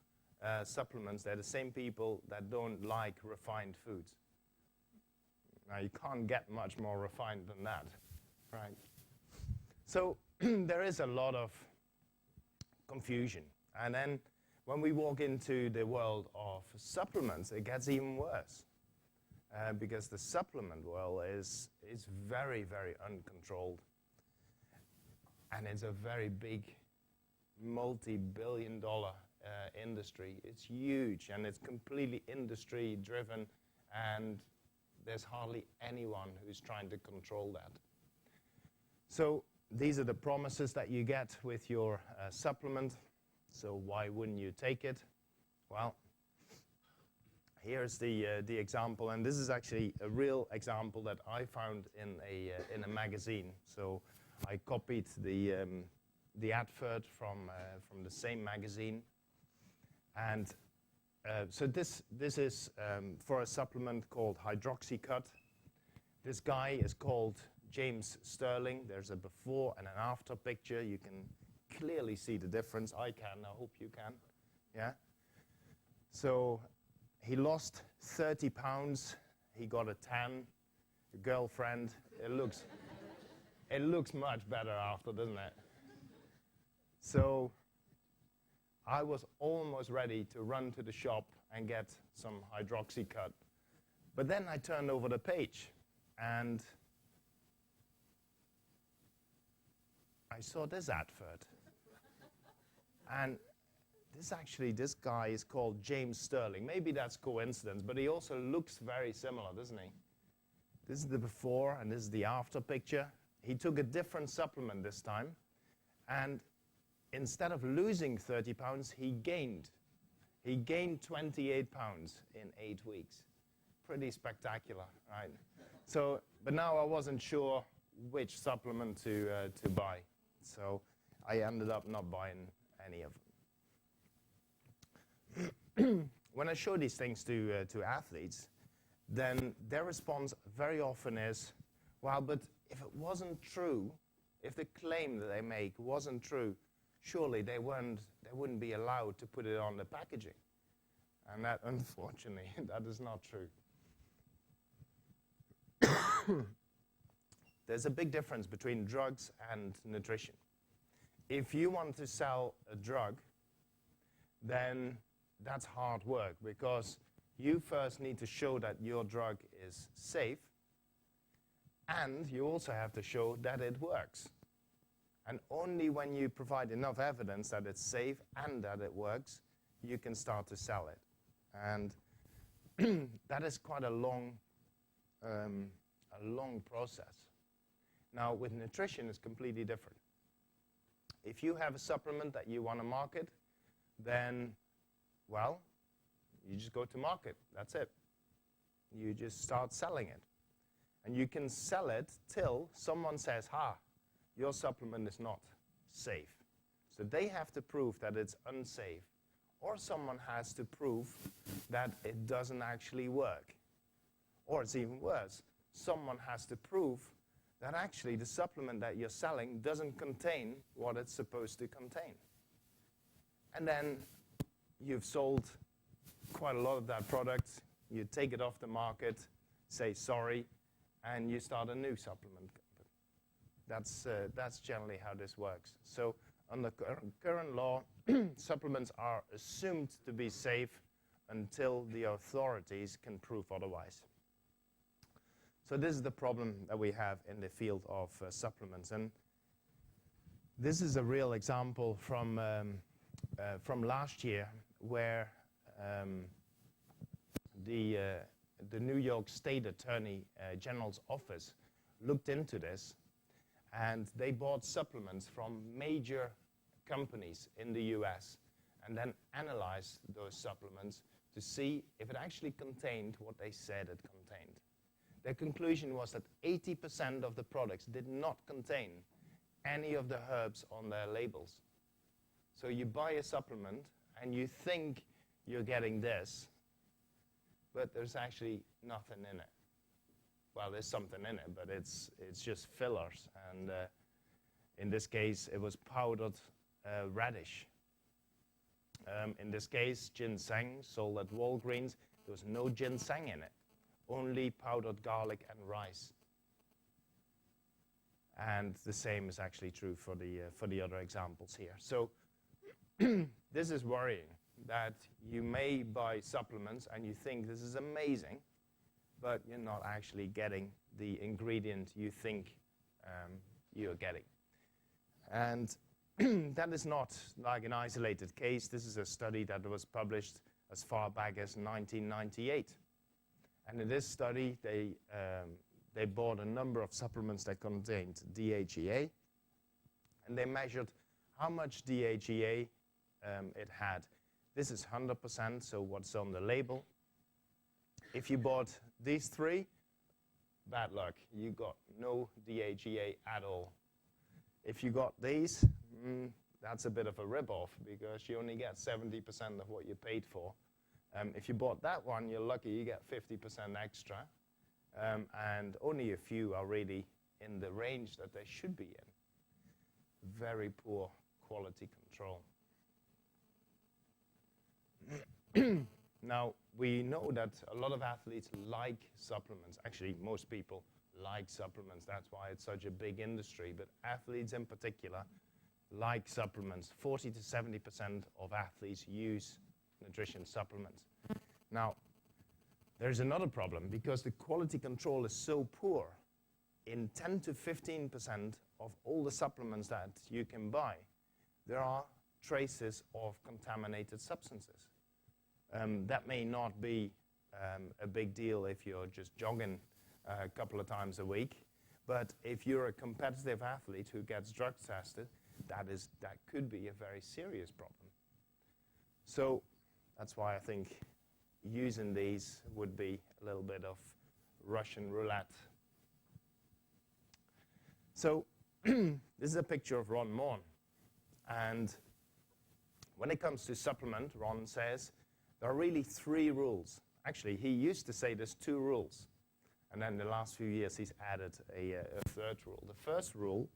supplements, they're the same people that don't like refined foods. Now you can't get much more refined than that, right? So there is a lot of confusion. And then when we walk into the world of supplements, it gets even worse. Because the supplement world is very, very uncontrolled. And it's a very big, multi-billion-dollar industry. It's huge, and it's completely industry-driven, and there's hardly anyone who's trying to control that. So these are the promises that you get with your supplement. So why wouldn't you take it? Well, here's the example, and this is actually a real example that I found in a magazine. So I copied the advert from the same magazine, and so this is for a supplement called Hydroxycut. This guy is called James Sterling. There's a before and an after picture. You can clearly see the difference. I can. I hope you can. Yeah. So he lost 30 pounds. He got a tan, a girlfriend. It looks much better after, doesn't it? So I was almost ready to run to the shop and get some Hydroxycut. But then I turned over the page, and I saw this advert. And this guy is called James Sterling. Maybe that's coincidence, but he also looks very similar, doesn't he? This is the before, and this is the after picture. He took a different supplement this time, and instead of losing 30 pounds, he gained 28 pounds in 8 weeks. Pretty spectacular, right? So, but now I wasn't sure which supplement to buy, so I ended up not buying any of them. When I show these things to athletes, then their response very often is, well, but if it wasn't true, if the claim that they make wasn't true, surely they wouldn't be allowed to put it on the packaging. And that, unfortunately, that is not true. There's a big difference between drugs and nutrition. if you want to sell a drug, then that's hard work, because you first need to show that your drug is safe, and you also have to show that it works. And only when you provide enough evidence that it's safe and that it works, you can start to sell it. And that is quite a long process. Now, with nutrition, it's completely different. If you have a supplement that you want to market, then, well, you just go to market. That's it. You just start selling it. And you can sell it till someone says, your supplement is not safe. So they have to prove that it's unsafe, or someone has to prove that it doesn't actually work. Or it's even worse, someone has to prove that actually the supplement that you're selling doesn't contain what it's supposed to contain. And then you've sold quite a lot of that product, you take it off the market, say sorry, and you start a new supplement company. That's generally how this works. So under current law, supplements are assumed to be safe until the authorities can prove otherwise. So this is the problem that we have in the field of supplements. And this is a real example from last year, where the New York State Attorney General's office looked into this, and they bought supplements from major companies in the US and then analyzed those supplements to see if it actually contained what they said it contained. Their conclusion was that 80% of the products did not contain any of the herbs on their labels. So you buy a supplement and you think you're getting this, but there's actually nothing in it. Well, there's something in it, but it's just fillers. And in this case, it was powdered radish. In this case, ginseng, sold at Walgreens. There was no ginseng in it, only powdered garlic and rice. And the same is actually true for the other examples here. So this is worrying, that you may buy supplements and you think this is amazing, but you're not actually getting the ingredient you think you're getting. And that is not like an isolated case. This is a study that was published as far back as 1998. And in this study, they bought a number of supplements that contained DHEA, and they measured how much DHEA it had. This is 100%, so what's on the label. If you bought these three, bad luck. You got no DHEA at all. If you got these, that's a bit of a rip-off, because you only get 70% of what you paid for. If you bought that one, you're lucky, you get 50% extra. And only a few are really in the range that they should be in. Very poor quality control. Now, we know that a lot of athletes like supplements. Actually, most people like supplements. That's why it's such a big industry. But athletes in particular like supplements. 40 to 70% of athletes use nutrition supplements. Now, there's another problem, because the quality control is so poor. In 10 to 15% of all the supplements that you can buy, there are traces of contaminated substances. That may not be a big deal if you're just jogging a couple of times a week, but if you're a competitive athlete who gets drug tested, that could be a very serious problem. So that's why I think using these would be a little bit of Russian roulette. So this is a picture of Ron Morn. And when it comes to supplement, Ron says there are really 3 rules. Actually, he used to say there's 2 rules. And then the last few years, he's added a 3rd rule. The first rule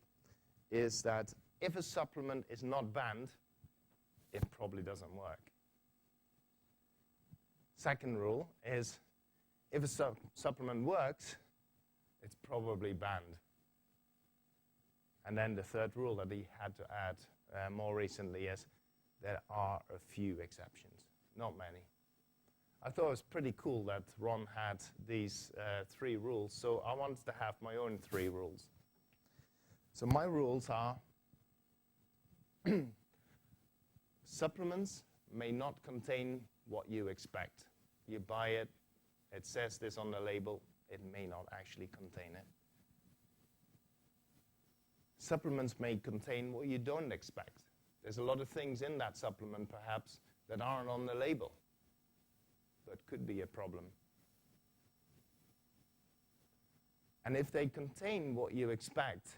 is that if a supplement is not banned, it probably doesn't work. Second rule is if a supplement works, it's probably banned. And then the 3rd rule that he had to add more recently is there are a few exceptions, not many. I thought it was pretty cool that Ron had these 3 rules, so I wanted to have my own 3 rules. So my rules are supplements may not contain what you expect. You buy it, it says this on the label, it may not actually contain it. Supplements may contain what you don't expect. There's a lot of things in that supplement, perhaps, that aren't on the label, but could be a problem. And if they contain what you expect,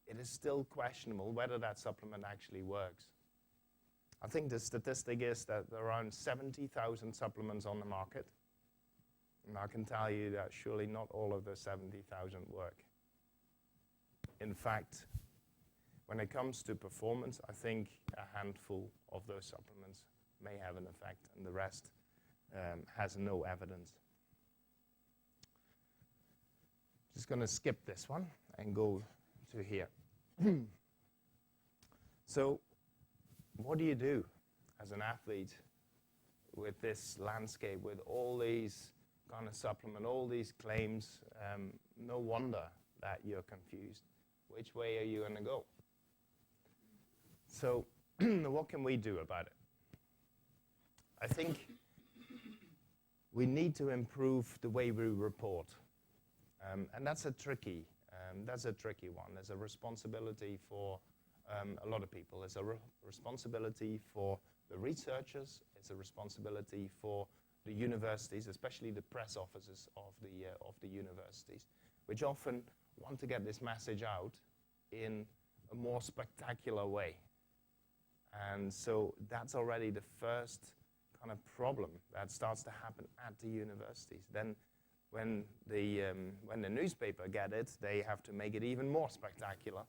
it is still questionable whether that supplement actually works. I think the statistic is that there are around 70,000 supplements on the market, and I can tell you that surely not all of the 70,000 work. In fact, when it comes to performance, I think a handful of those supplements may have an effect, and the rest has no evidence. Just going to skip this one and go to here. So, what do you do as an athlete with this landscape, with all these kind of supplement, all these claims? No wonder that you're confused. Which way are you going to go? So, what can we do about it? I think we need to improve the way we report, and that's a tricky one. There's a responsibility for a lot of people. There's a responsibility for the researchers. It's a responsibility for the universities, especially the press offices of the universities, which often want to get this message out in a more spectacular way. And so that's already the first kind of problem that starts to happen at the universities. Then when the newspaper get it, they have to make it even more spectacular.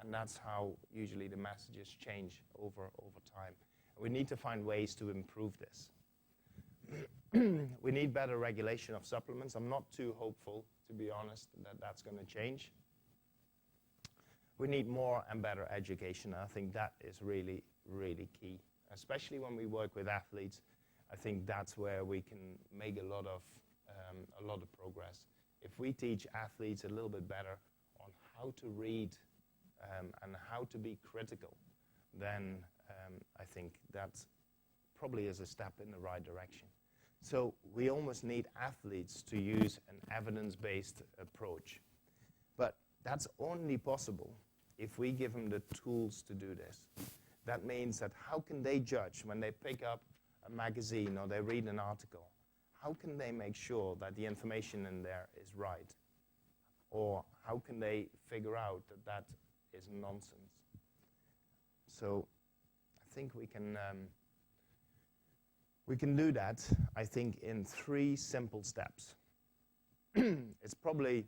And that's how usually the messages change over time. We need to find ways to improve this. We need better regulation of supplements. I'm not too hopeful, to be honest, that that's going to change. We need more and better education. I think that is really, really key, especially when we work with athletes. I think that's where we can make a lot of progress. If we teach athletes a little bit better on how to read and how to be critical, then I think that probably is a step in the right direction. So we almost need athletes to use an evidence-based approach. But that's only possible if we give them the tools to do this. That means that how can they judge when they pick up a magazine or they read an article? How can they make sure that the information in there is right? Or how can they figure out that that is nonsense? So I think we can do that, I think, in 3 simple steps. It's probably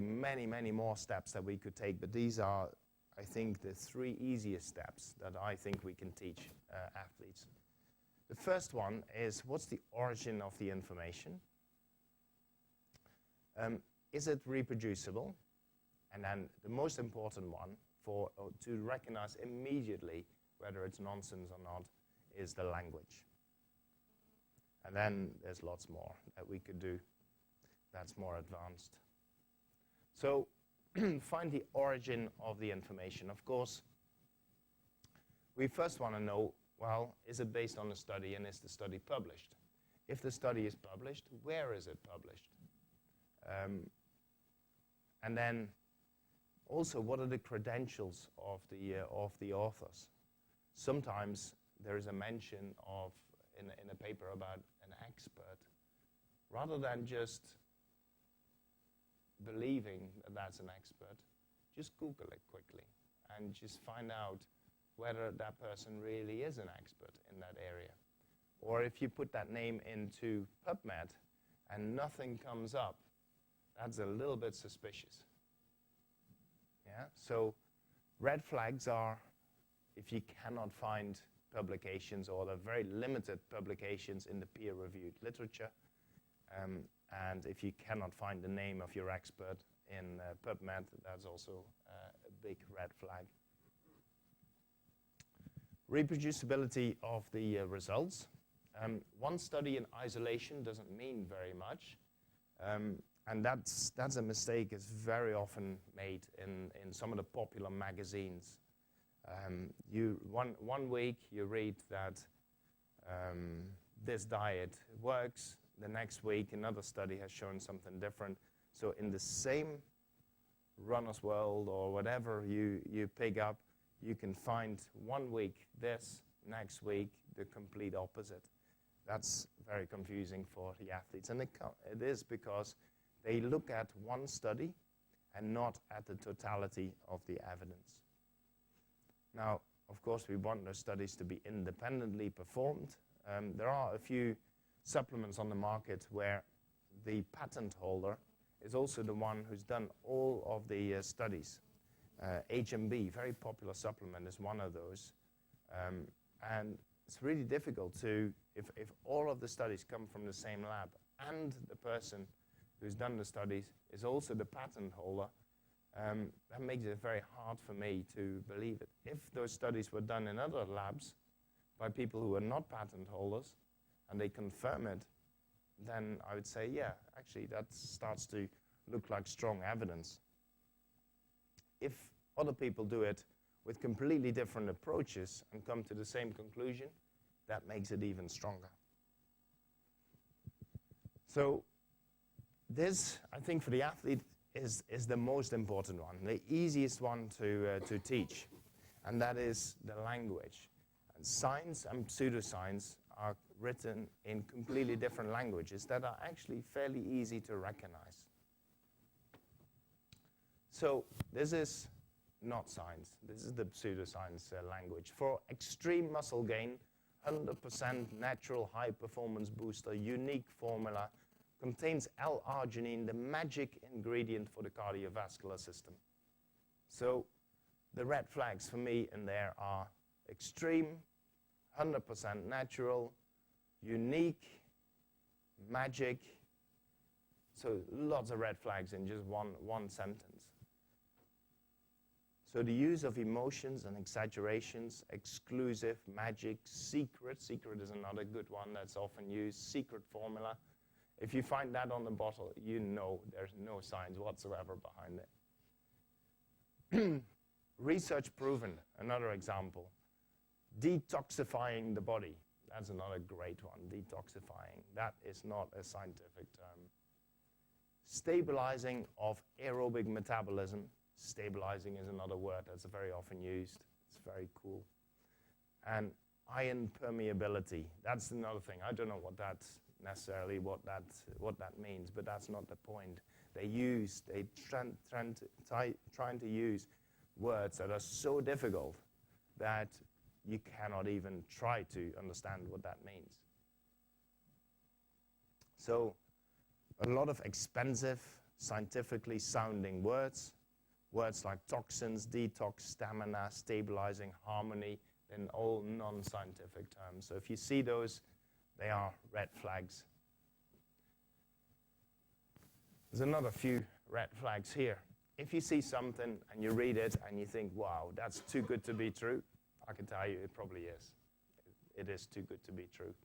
many, many more steps that we could take, but these are, I think, the 3 easiest steps that I think we can teach athletes. The first one is, what's the origin of the information? Is it reproducible? And then the most important one, to recognize immediately whether it's nonsense or not, is the language. And then there's lots more that we could do that's more advanced. So find the origin of the information. Of course, we first want to know, well, is it based on a study, and is the study published? If the study is published, where is it published? And then also, what are the credentials of the authors? Sometimes there is a mention of, in a paper about an expert, rather than just believing that that's an expert, just Google it quickly and just find out whether that person really is an expert in that area. Or if you put that name into PubMed and nothing comes up, that's a little bit suspicious. Yeah? So red flags are if you cannot find publications, or the very limited publications in the peer-reviewed literature, and if you cannot find the name of your expert in PubMed, that's also a big red flag. Reproducibility of the results. One study in isolation doesn't mean very much, and that's a mistake that's very often made in some of the popular magazines. One week you read that this diet works, the next week another study has shown something different. So in the same Runner's World or whatever you pick up, you can find 1 week this, next week the complete opposite. That's very confusing for the athletes. And it is because they look at one study and not at the totality of the evidence. Now, of course, we want those studies to be independently performed. There are a few supplements on the market where the patent holder is also the one who's done all of the studies. HMB, very popular supplement, is one of those. And it's really difficult to, if all of the studies come from the same lab and the person who's done the studies is also the patent holder, that makes it very hard for me to believe it. If those studies were done in other labs by people who are not patent holders and they confirm it, then I would say, yeah, actually that starts to look like strong evidence. If other people do it with completely different approaches and come to the same conclusion, that makes it even stronger. So this, I think, for the athlete is the most important one, the easiest one to teach, and that is the language. And science and pseudoscience are written in completely different languages that are actually fairly easy to recognize. So this is not science. This is the pseudoscience language. For extreme muscle gain, 100% natural high-performance booster, unique formula, contains L-arginine, the magic ingredient for the cardiovascular system. So the red flags for me in there are extreme, 100% natural, unique, magic. So lots of red flags in just one sentence. So the use of emotions and exaggerations, exclusive, magic, secret. Secret is another good one that's often used. Secret formula. If you find that on the bottle, you know there's no science whatsoever behind it. Research proven, another example. Detoxifying the body. That's another great one, detoxifying. That is not a scientific term. Stabilizing of aerobic metabolism. Stabilizing is another word that's very often used. It's very cool. And iron permeability. That's another thing. I don't know what that's necessarily what that means, but that's not the point. Trying to use words that are so difficult that you cannot even try to understand what that means. So a lot of expensive, scientifically sounding words like toxins, detox, stamina, stabilizing, harmony, and all non-scientific terms. So if you see those, they are red flags. There's another few red flags here. If you see something and you read it and you think, wow, that's too good to be true, I can tell you it probably is. It is too good to be true.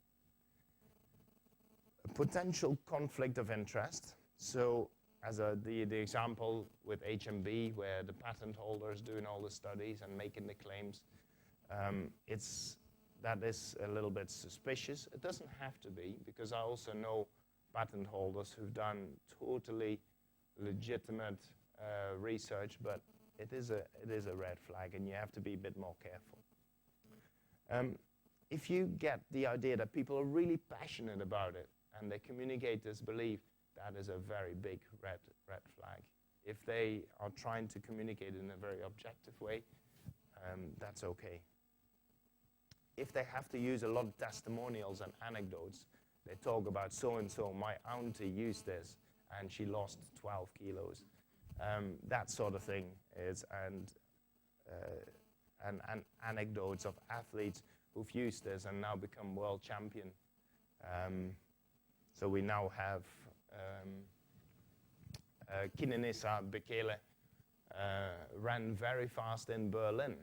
A potential conflict of interest. So as the example with HMB, where the patent holder is doing all the studies and making the claims, that is a little bit suspicious. It doesn't have to be, because I also know patent holders who've done totally legitimate research, but it is a red flag, and you have to be a bit more careful. If you get the idea that people are really passionate about it and they communicate this belief, that is a very big red flag. If they are trying to communicate in a very objective way, that's okay. If they have to use a lot of testimonials and anecdotes, they talk about so-and-so, my auntie used this and she lost 12 kilos. That sort of thing is, and anecdotes of athletes who've used this and now become world champion. So we now have Kenenisa Bekele ran very fast in Berlin.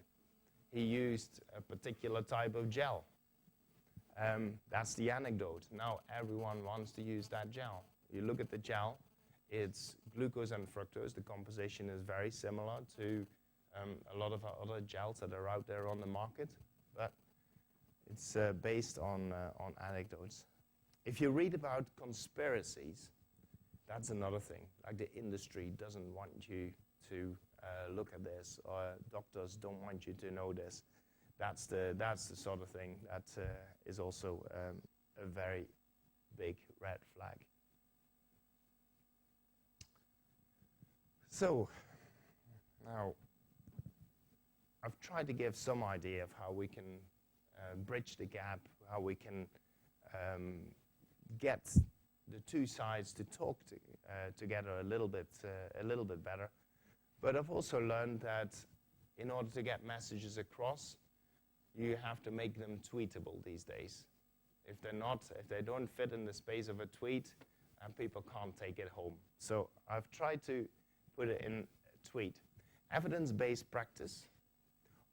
he used a particular type of gel. That's the anecdote. Now everyone wants to use that gel. You look at the gel, it's glucose and fructose. The composition is very similar to a lot of other gels that are out there on the market, but it's based on anecdotes. If you read about conspiracies, that's another thing. Like the industry doesn't want you to look at this, or doctors don't want you to know this. That's the sort of thing that is also a very big red flag. So now I've tried to give some idea of how we can bridge the gap, how we can get the two sides to talk together a little bit better. But I've also learned that in order to get messages across, you have to make them tweetable these days. If they don't fit in the space of a tweet, and people can't take it home. So I've tried to put it in a tweet. Evidence-based practice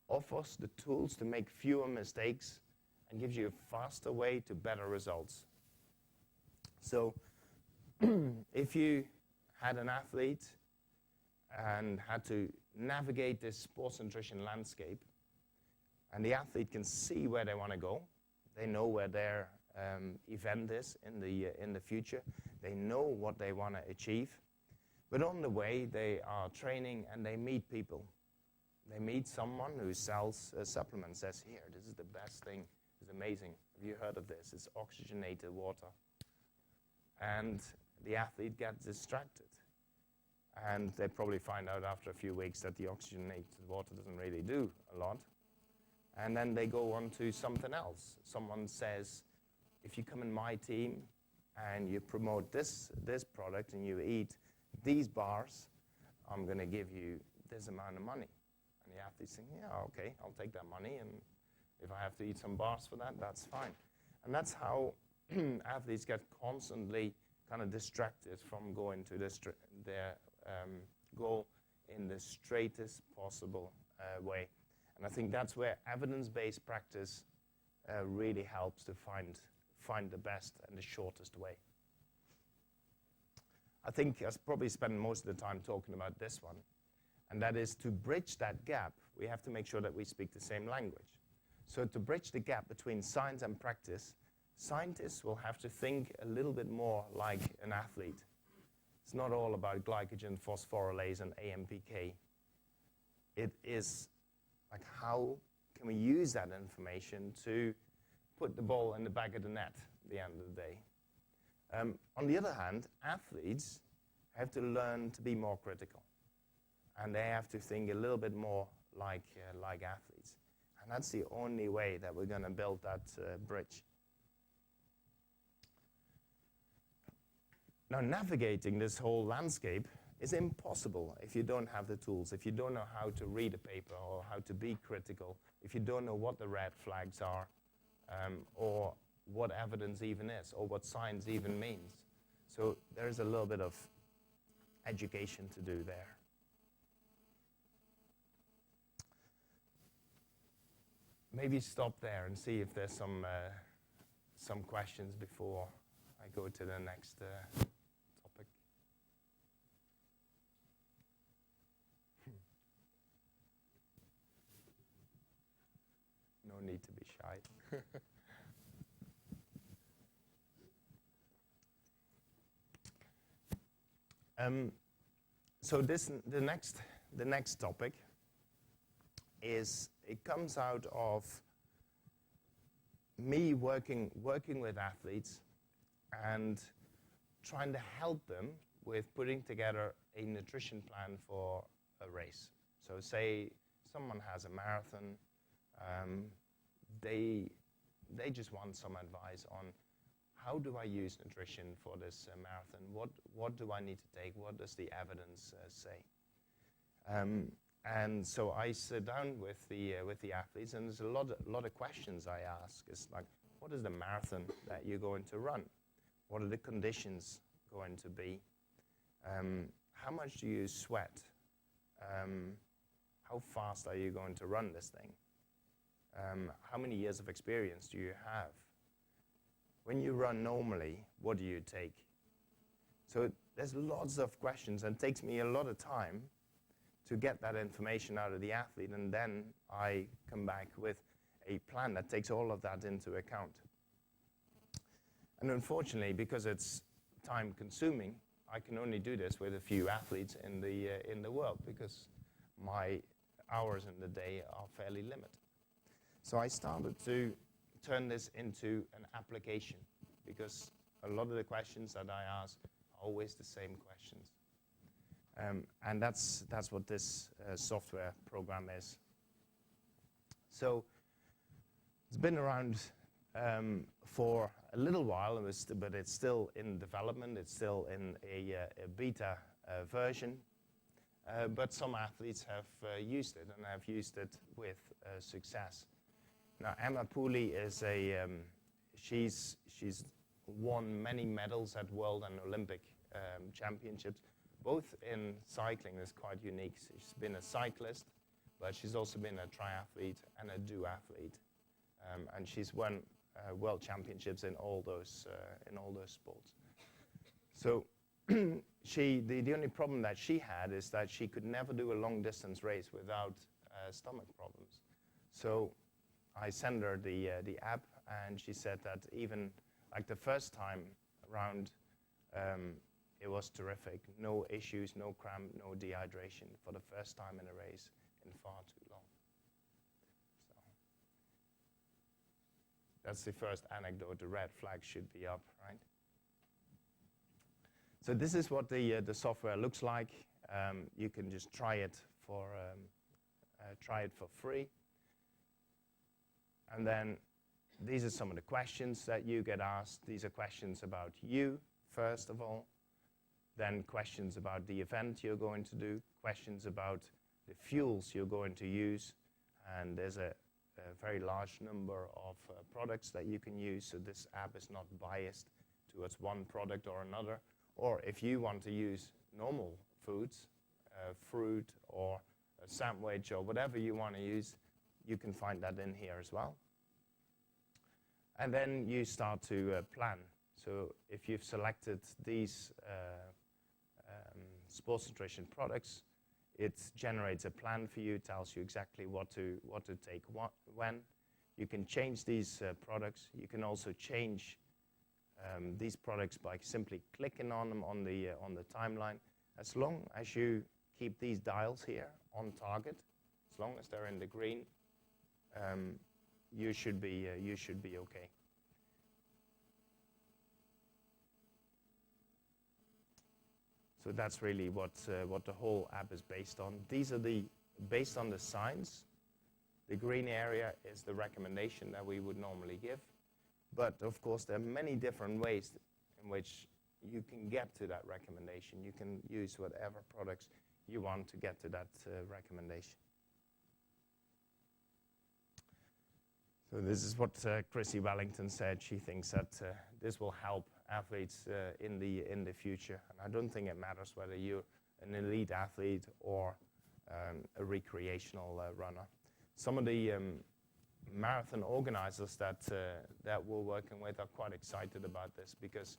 offers the tools to make fewer mistakes and gives you a faster way to better results. So if you had an athlete and had to navigate this sports nutrition landscape, and the athlete can see where they want to go, they know where their event is in the future, they know what they want to achieve, but on the way they are training and they meet people. They meet someone who sells supplements, says, here, this is the best thing, it's amazing. Have you heard of this? It's oxygenated water. And the athlete gets distracted. And they probably find out after a few weeks that the oxygenated water doesn't really do a lot. And then they go on to something else. Someone says, if you come in my team and you promote this product and you eat these bars, I'm going to give you this amount of money. And the athlete's saying, yeah, okay, I'll take that money. And if I have to eat some bars for that, that's fine. And that's how athletes get constantly kind of distracted from going to their goal in the straightest possible way. And I think that's where evidence-based practice really helps to find the best and the shortest way. I think I'll probably spend most of the time talking about this one, and that is to bridge that gap, we have to make sure that we speak the same language. So to bridge the gap between science and practice, scientists will have to think a little bit more like an athlete. It's not all about glycogen, phosphorylase, and AMPK. It is like, how can we use that information to put the ball in the back of the net at the end of the day? On the other hand, athletes have to learn to be more critical. And they have to think a little bit more like athletes. And that's the only way that we're going to build that bridge. Now, navigating this whole landscape is impossible if you don't have the tools, if you don't know how to read a paper or how to be critical, if you don't know what the red flags are, or what evidence even is, or what science even means. So there's a little bit of education to do there. Maybe stop there and see if there's some questions before I go to the next topic. No need to be shy. So the next topic is, it comes out of me working with athletes and trying to help them with putting together a nutrition plan for a race. So say someone has a marathon, they just want some advice on, how do I use nutrition for this marathon? What do I need to take? What does the evidence say? And so I sit down with the athletes, and there's a lot of questions I ask. It's like, what is the marathon that you're going to run? What are the conditions going to be? How much do you sweat? How fast are you going to run this thing? How many years of experience do you have? When you run normally, what do you take? So there's lots of questions, and it takes me a lot of time to get that information out of the athlete, and then I come back with a plan that takes all of that into account. And unfortunately, because it's time consuming, I can only do this with a few athletes in the world, because my hours in the day are fairly limited. So I started to turn this into an application, because a lot of the questions that I ask are always the same questions. And that's what this software program is. So it's been around for a little while, but it's still in development. It's still in a beta version. But some athletes have used it, and have used it with success. Now, Emma Pooley is she's won many medals at World and Olympic championships, both in cycling. That's quite unique. She's been a cyclist, but she's also been a triathlete and a duathlete, and she's won world championships in all those sports. So the only problem that she had is that she could never do a long distance race without stomach problems. So I sent her the app, and she said that even like the first time around, it was terrific. No issues, no cramp, no dehydration for the first time in a race in far too long. So that's the first anecdote. The red flag should be up, right? So this is what the software looks like. You can just try it for free. And then these are some of the questions that you get asked. These are questions about you, first of all. Then questions about the event you're going to do, questions about the fuels you're going to use. And there's a very large number of products that you can use, so this app is not biased towards one product or another. Or if you want to use normal foods, fruit or a sandwich or whatever you want to use, you can find that in here as well. And then you start to plan. So if you've selected these sports nutrition products, it generates a plan for you, tells you exactly what to take when. You can change these products. You can also change these products by simply clicking on them on the timeline. As long as you keep these dials here on target, as long as they're in the green, you should be okay. So that's really what the whole app is based on. These are based on the science. The green area is the recommendation that we would normally give. But of course, there are many different ways in which you can get to that recommendation. You can use whatever products you want to get to that recommendation. So this is what Chrissy Wellington said. She thinks that this will help athletes in the future. And I don't think it matters whether you're an elite athlete or a recreational runner. Some of the marathon organizers that we're working with are quite excited about this, because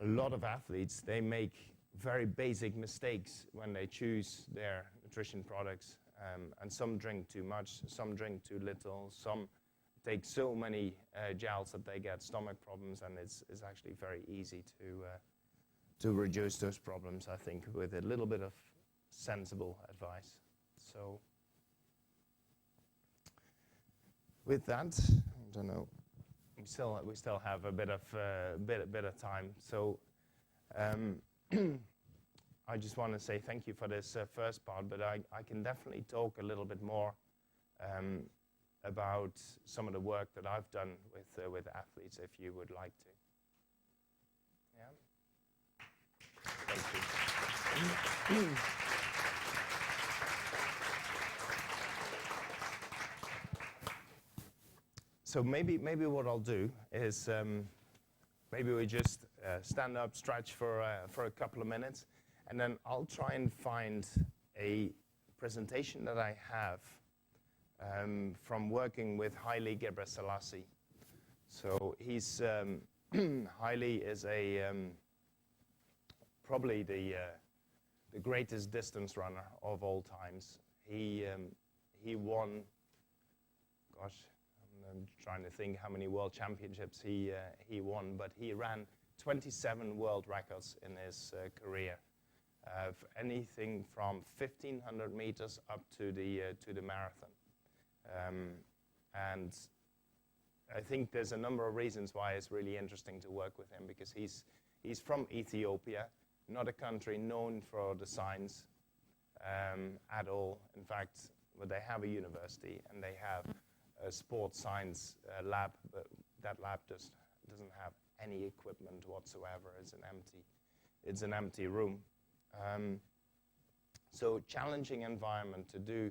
a lot of athletes, they make very basic mistakes when they choose their nutrition products. And some drink too much, some drink too little, some take so many gels that they get stomach problems, and it's actually very easy to reduce those problems, I think, with a little bit of sensible advice. So with that, I don't know, we still have a bit of time. So I just want to say thank you for this first part, but I can definitely talk a little bit more about some of the work that I've done with athletes, if you would like to. Yeah. Thank you. So maybe what I'll do is maybe we just stand up, stretch for a couple of minutes. And then I'll try and find a presentation that I have from working with Haile Gebrselassie. So he's Haile is probably the greatest distance runner of all times. He won, gosh, I'm trying to think how many world championships he won, but he ran 27 world records in his career, anything from 1,500 meters up to the marathon. And I think there's a number of reasons why it's really interesting to work with him, because he's from Ethiopia, not a country known for the science at all. In fact, well, they have a university and they have a sports science lab, but that lab doesn't have any equipment whatsoever. It's an empty room. So challenging environment to do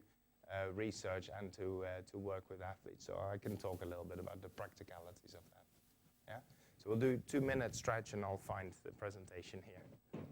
research and to work with athletes. So I can talk a little bit about the practicalities of that. Yeah. So we'll do 2-minute stretch and I'll find the presentation here.